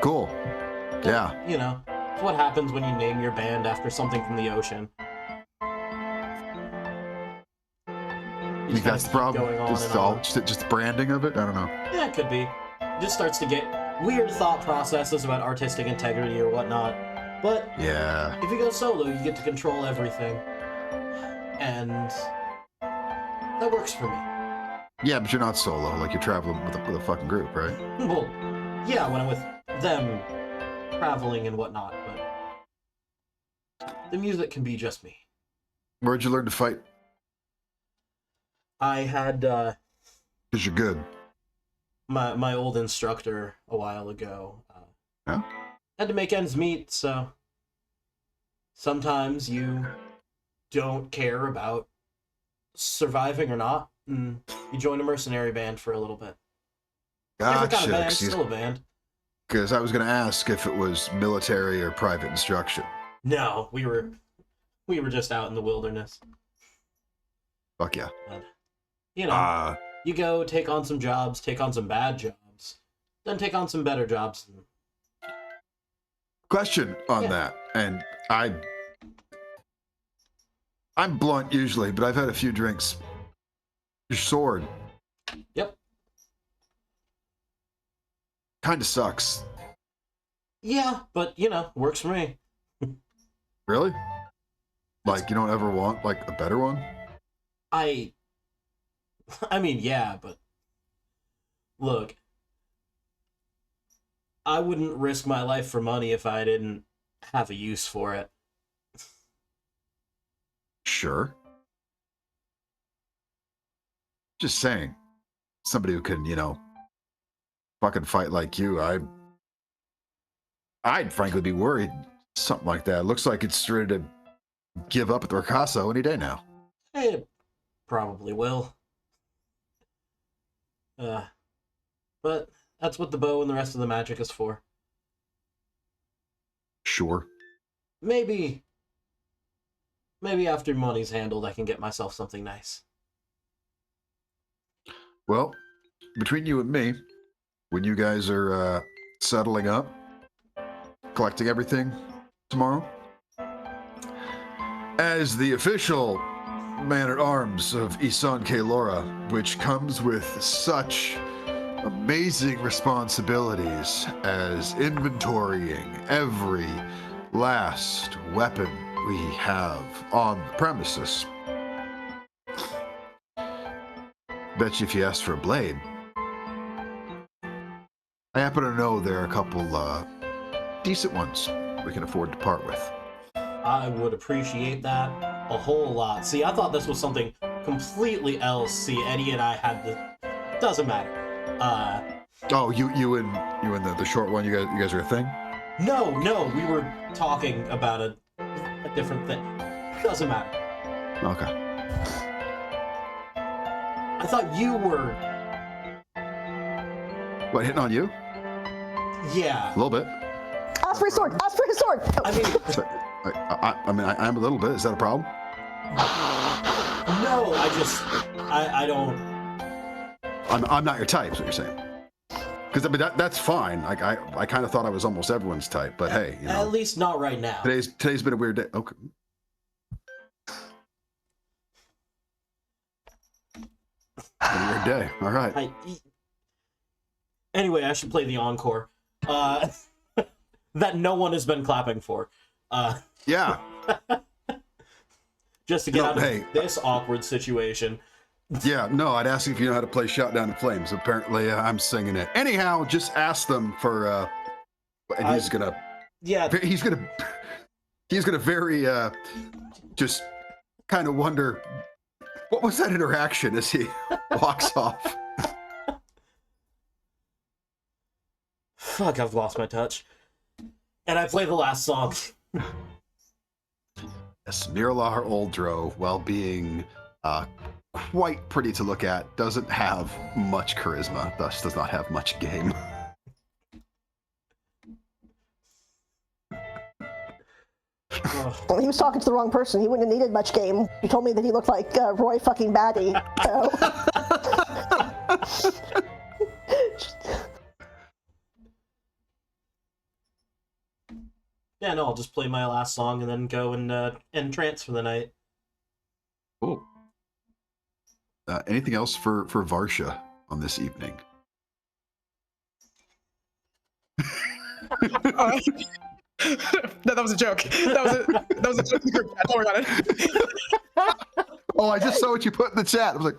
Cool. Yeah. You know, it's what happens when you name your band after something from the ocean. You think that's the problem? Just the branding of it? I don't know. Yeah, it could be. It just starts to get weird thought processes about artistic integrity or whatnot. But yeah, if you go solo, you get to control everything. And that works for me. Yeah, but you're not solo. Like, you're traveling with a fucking group, right? Well, yeah, when I'm with them traveling and whatnot, but the music can be just me. Where'd you learn to fight? I had, because you're good. My old instructor a while ago had to make ends meet, so sometimes you don't care about surviving or not, and you join a mercenary band for a little bit. Different kind of band, still a band. Because I was going to ask if it was military or private instruction. No, we were just out in the wilderness. Fuck yeah. You know, you go take on some jobs, take on some bad jobs, then take on some better jobs. Question on that, and I'm blunt usually, but I've had a few drinks. Your sword. Yep. Kind of sucks. Yeah, but, you know, works for me. Really? Like, you don't ever want, like, a better one? I mean, yeah, but look, I wouldn't risk my life for money if I didn't have a use for it. Sure. Just saying. Somebody who can, you know, fucking fight like you, I'd frankly be worried. Something like that. Looks like it's ready to give up at the Ricasso any day now. It probably will. But that's what the bow and the rest of the magic is for. Sure. Maybe after money's handled, I can get myself something nice. Well, between you and me, when you guys are settling up, collecting everything tomorrow, as the official man-at-arms of Isan Kaelora, which comes with such amazing responsibilities as inventorying every last weapon we have on the premises. Bet you if you asked for a blade, I happen to know there are a couple decent ones we can afford to part with. I would appreciate that a whole lot. See, I thought this was something completely else. See, Etty and I had the... Doesn't matter. Oh, you and the short one, you guys are a thing? No, we were talking about a different thing. Doesn't matter. Okay. I thought you were... What, hitting on you? Yeah. A little bit. Ask for a sword! Ask for a sword! Oh. I mean... I mean, I am a little bit. Is that a problem? No, I don't... I'm not your type, is what you're saying. Because I mean, that's fine. I kind of thought I was almost everyone's type, but hey, you know. At least not right now. Today's been a weird day. Okay. A weird day. All right. Anyway, I should play the encore. That no one has been clapping for. Yeah. Just to get out of this awkward situation. Yeah, no, I'd ask if you know how to play Shout Down in Flames. Apparently, I'm singing it. Anyhow, just ask them for, and he's gonna, he's gonna very, just kind of wonder, what was that interaction as he walks off? Fuck, I've lost my touch. And I play the last song. Yes, Miralar Oldro, while being quite pretty to look at, doesn't have much charisma, thus does not have much game. Well, he was talking to the wrong person. He wouldn't have needed much game. You told me that he looked like Roy fucking Batty. So. Yeah, no, I'll just play my last song and then go and trance for the night. Cool. Anything else for Varsha on this evening? No, that was a joke. That was a joke in the group chat. Don't worry about it. Oh, I just saw what you put in the chat. I was like,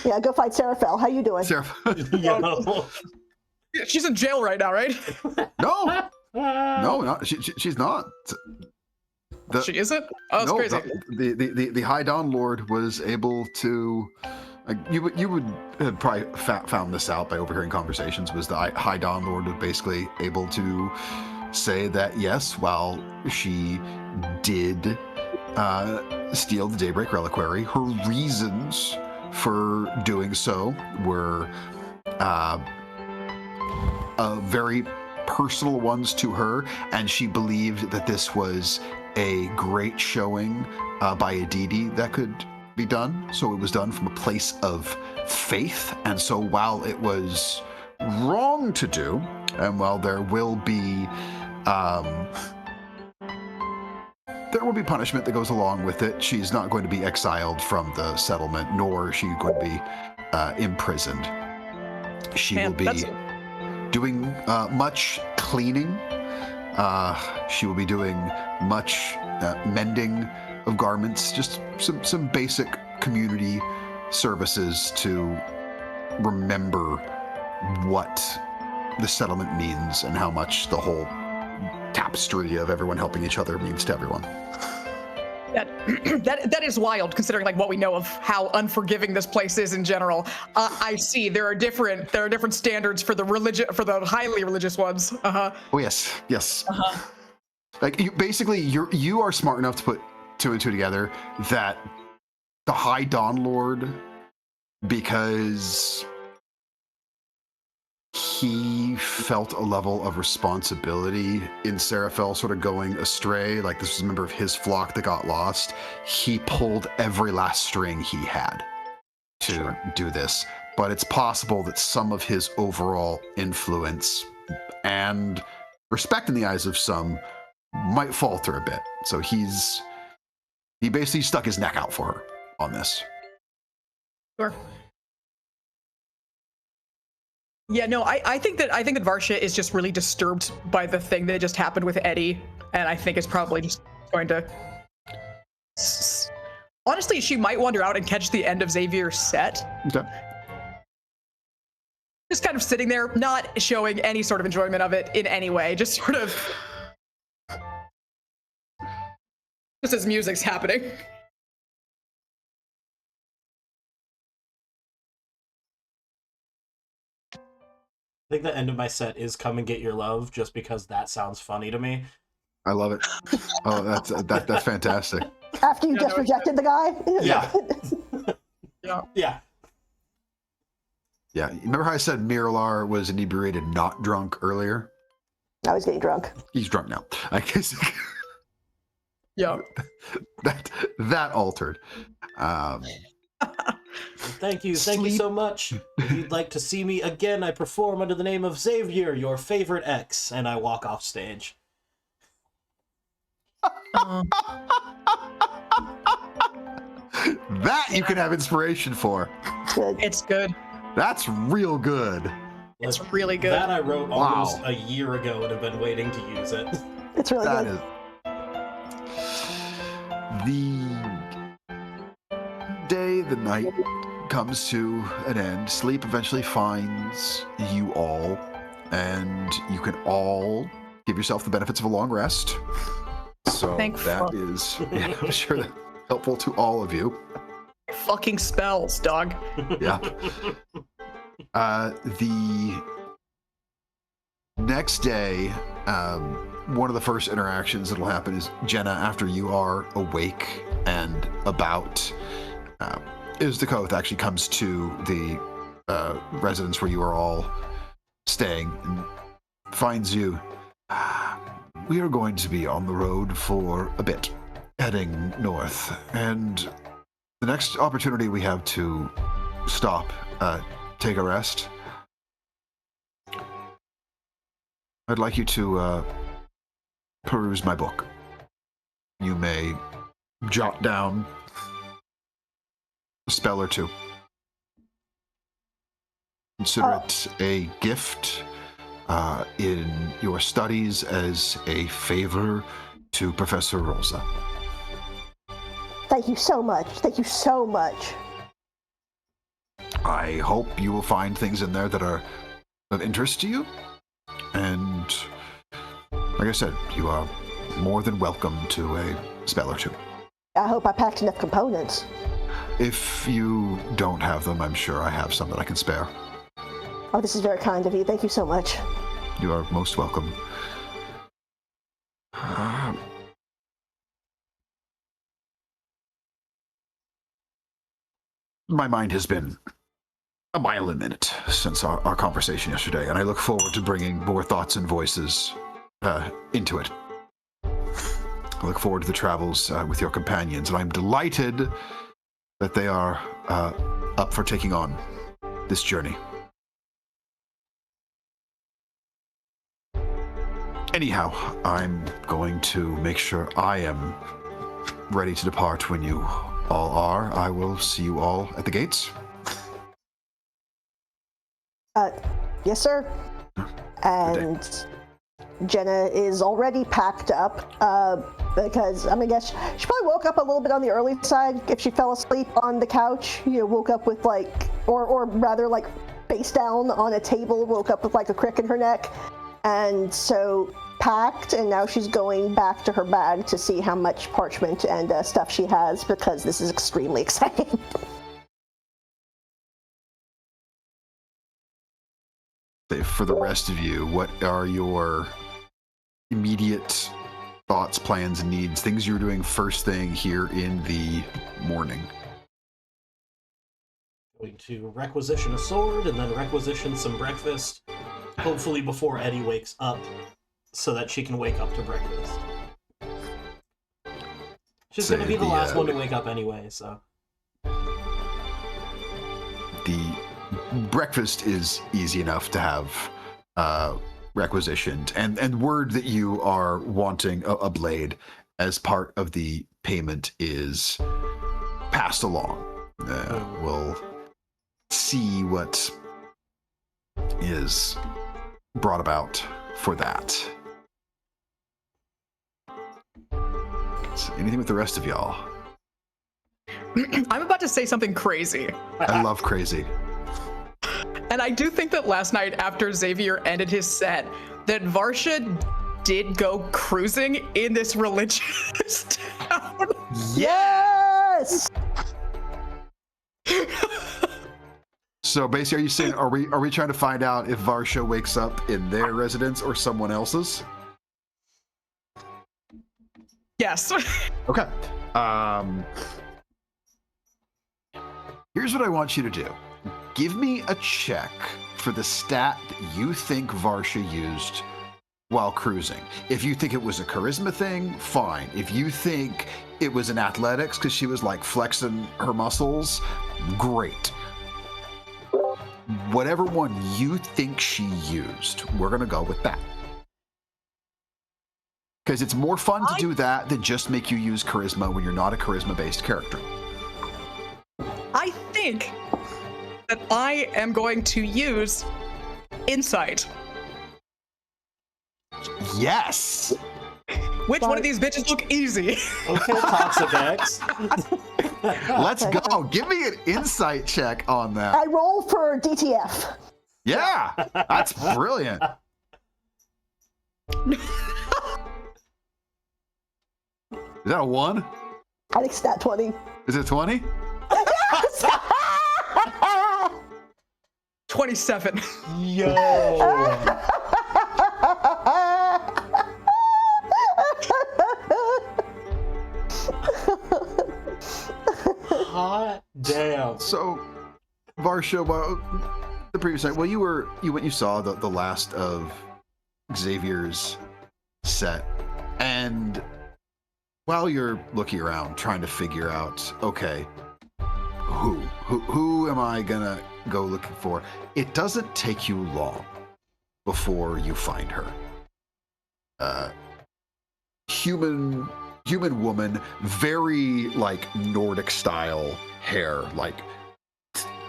Yeah, go fight Seraphel. How you doing? Sarah. Yo. Yeah, she's in jail right now, right? No, she's not. She isn't? Oh, that's crazy. The High Dawn Lord was able to. You would have probably found this out by overhearing conversations. Was the High Dawn Lord was basically able to say that yes, while she did steal the Daybreak Reliquary, her reasons for doing so were very personal ones to her, and she believed that this was a great showing by a deity that could be done. So it was done from a place of faith, and so while it was wrong to do, and while there will be punishment that goes along with it, she's not going to be exiled from the settlement, nor is she going to be imprisoned. She will be doing much cleaning. She will be doing much mending of garments, just some basic community services to remember what the settlement means and how much the whole tapestry of everyone helping each other means to everyone. That is wild, considering like what we know of how unforgiving this place is in general. I see there are different standards for the highly religious ones. Oh yes. Like you are smart enough to put two and two together that the High Dawn Lord, because he felt a level of responsibility in Seraphel sort of going astray, like this was a member of his flock that got lost. He pulled every last string he had to do this. But it's possible that some of his overall influence and respect in the eyes of some might falter a bit. So he basically stuck his neck out for her on this. Sure. Yeah, no, I think that Varsha is just really disturbed by the thing that just happened with Etty, and I think it's probably just going to. Honestly, she might wander out and catch the end of Xavier's set. Okay. Just kind of sitting there, not showing any sort of enjoyment of it in any way, just sort of. Just as music's happening. I think the end of my set is "Come and Get Your Love," just because that sounds funny to me. I love it. Oh, that's fantastic. After you just rejected the guy? Yeah. Yeah. Yeah. Remember how I said Miralar was inebriated, not drunk earlier? I was getting drunk. He's drunk now. I guess. Yeah. That altered. Thank you so much. If you'd like to see me again, I perform under the name of Xavier, your favorite ex, and I walk off stage. That you can have inspiration for. Good. It's good. That's real good. It's really good. That I wrote almost a year ago and have been waiting to use it. It's really good. day, the night comes to an end. Sleep eventually finds you all, and you can all give yourself the benefits of a long rest. So I'm sure that's helpful to all of you. Fucking spells, dog. Yeah. The next day, one of the first interactions that'll happen is Jenah, after you are awake and about, Izdakoth actually comes to the residence where you are all staying and finds you. We are going to be on the road for a bit, heading north, and the next opportunity we have to stop, take a rest. I'd like you to peruse my book. You may jot down a spell or two. Consider it a gift in your studies as a favor to Professor Rosa. Thank you so much. Thank you so much. I hope you will find things in there that are of interest to you. And like I said, you are more than welcome to a spell or two. I hope I packed enough components. If you don't have them, I'm sure I have some that I can spare. Oh, this is very kind of you. Thank you so much. You are most welcome. My mind has been a mile a minute since our conversation yesterday, and I look forward to bringing more thoughts and voices into it. I look forward to the travels with your companions, and I'm delighted that they are up for taking on this journey. Anyhow, I'm going to make sure I am ready to depart when you all are. I will see you all at the gates. Yes, sir. And Jenah is already packed up because I guess she probably woke up a little bit on the early side. If she fell asleep on the couch, woke up with or rather face down on a table, woke up with a crick in her neck. And so packed, and now she's going back to her bag to see how much parchment and stuff she has, because this is extremely exciting. For the rest of you, what are your immediate thoughts, plans, and needs? Things you're doing first thing here in the morning. Going to requisition a sword and then requisition some breakfast, hopefully before Etty wakes up, so that she can wake up to breakfast. She's going to be the last one to wake up anyway, so. The breakfast is easy enough to have requisitioned, and word that you are wanting a blade as part of the payment is passed along. We'll see what is brought about for that. So anything with the rest of y'all? I'm about to say something crazy. I love crazy. And I do think that last night, after Xavier ended his set, that Varsha did go cruising in this religious town. Yes! So basically, are you saying, are we trying to find out if Varsha wakes up in their residence or someone else's? Yes. Okay. Here's what I want you to do. Give me a check for the stat that you think Varsha used while cruising. If you think it was a charisma thing, fine. If you think it was an athletics because she was flexing her muscles, great. Whatever one you think she used, we're going to go with that. Because it's more fun to do that than just make you use charisma when you're not a charisma-based character. I think that I am going to use insight. Yes! Which one of these bitches look easy? Okay, Toxic X. Let's go. Give me an insight check on that. I roll for DTF. Yeah, that's brilliant. Is that a 1? I think it's that 20. Is it 20? 27. Yo. Hot damn. So, Varsha, well, the previous night, well, you went, you saw the last of Xavier's set, and while you're looking around trying to figure out, okay, who am I gonna go looking for? It doesn't take you long before you find her. Human woman, very like Nordic style hair, like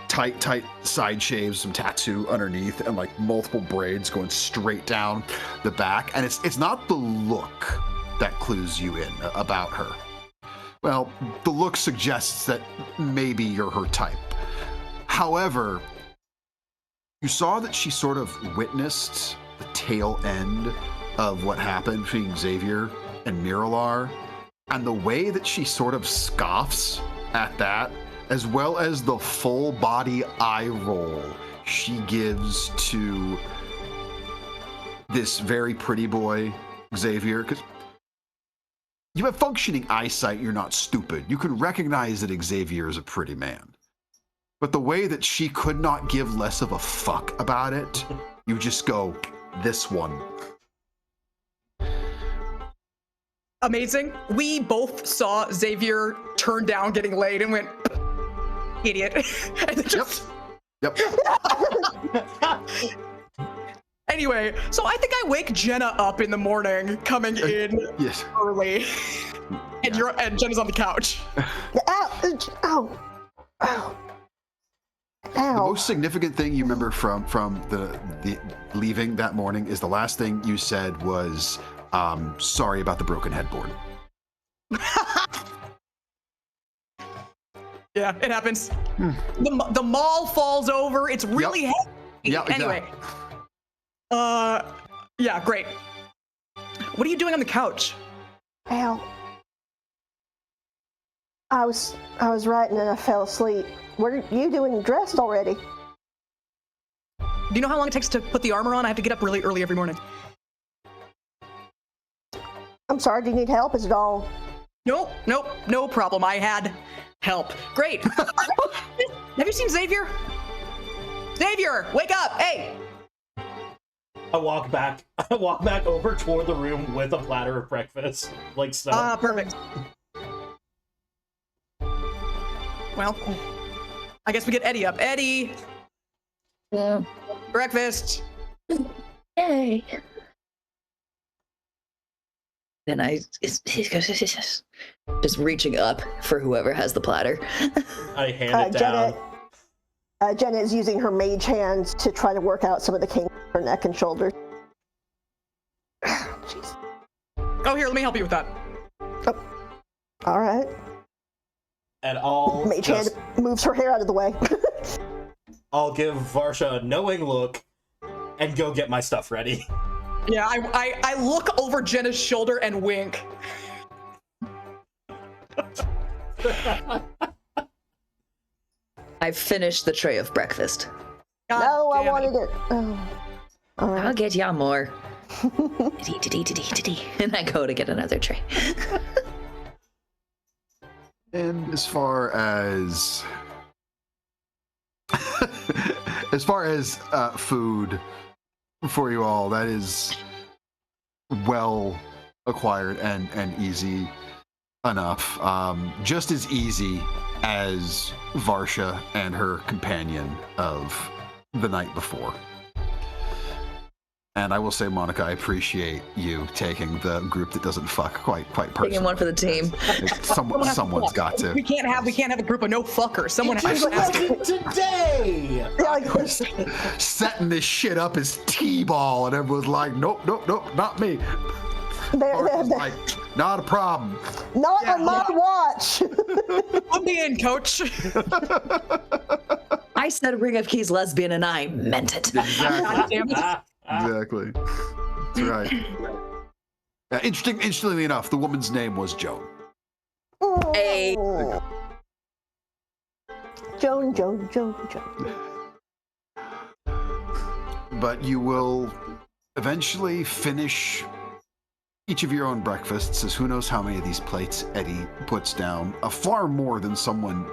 tight side shaves, some tattoo underneath, and like multiple braids going straight down the back. And it's not the look that clues you in about her. Well, the look suggests that maybe you're her type. However, you saw that she sort of witnessed the tail end of what happened between Xavier and Miralar, and the way that she sort of scoffs at that, as well as the full body eye roll she gives to this very pretty boy, Xavier, because you have functioning eyesight, you're not stupid. You can recognize that Xavier is a pretty man. But the way that she could not give less of a fuck about it, you just go, this one. Amazing. We both saw Xavier turn down getting laid and went, idiot. And then just... Yep. Anyway, so I think I wake Jenah up in the morning, coming in Yes. early, and Jenna's on the couch. Ow! Ow! The most significant thing you remember from the leaving that morning is the last thing you said was, sorry about the broken headboard. Yeah, it happens. The mall falls over. It's really heavy. Yeah, Anyway. Yeah, great. What are you doing on the couch? Ow. I was writing and I fell asleep. What are you doing dressed already? Do you know how long it takes to put the armor on? I have to get up really early every morning. I'm sorry, do you need help? Is it all... Nope, no problem. I had help. Great. Have you seen Xavier? Xavier, wake up! Hey! I walk back over toward the room with a platter of breakfast, like stuff. Ah, perfect. Well, I guess we get Etty up. Etty! Yeah. Breakfast! Yay. Then I just reaching up for whoever has the platter. I hand it down. Jenah is using her mage hands to try to work out some of the kinks in her neck and shoulders. Jeez. Oh, here, let me help you with that. Oh. All right. And I'll Mage hand moves her hair out of the way. I'll give Varsha a knowing look and go get my stuff ready. Yeah, I look over Jenna's shoulder and wink. I've finished the tray of breakfast. No, I damn wanted it. Oh. All right. I'll get y'all more. And I go to get another tray. And as far as food for you all, that is well acquired and easy enough. Just as easy as Varsha and her companion of the night before. And I will say, Monica, I appreciate you taking the group that doesn't fuck quite personally. Taking one for the team. Someone's got to. We can't have a group of no fuckers. Someone has to ask it. Today! Setting this shit up as T-ball, and everyone's like, nope, not me. Varsha's like, Not a problem. Not on my watch. Put me in, coach. I said Ring of Keys lesbian, and I meant it. Exactly. Damn it. Exactly. That's right. Interestingly enough, the woman's name was Joan. Hey. Joan. But you will eventually finish each of your own breakfasts, as who knows how many of these plates Etty puts down. Far more than someone.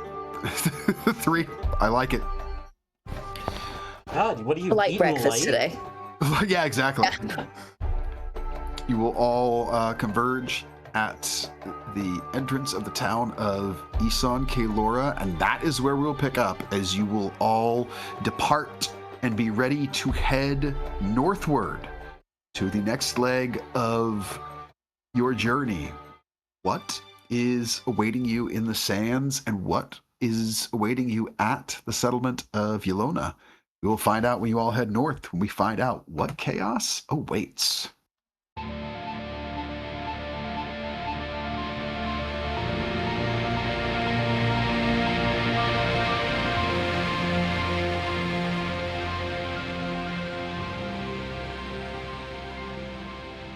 3. I like it. God, what are you Light eating breakfast light? today. Yeah, exactly. You will all converge at the entrance of the town of Isan Kaelora, and that is where we'll pick up, as you will all depart and be ready to head northward to the next leg of your journey. What is awaiting you in the sands, and what is awaiting you at the settlement of Yelona? We will find out when you all head north, when we find out what chaos awaits.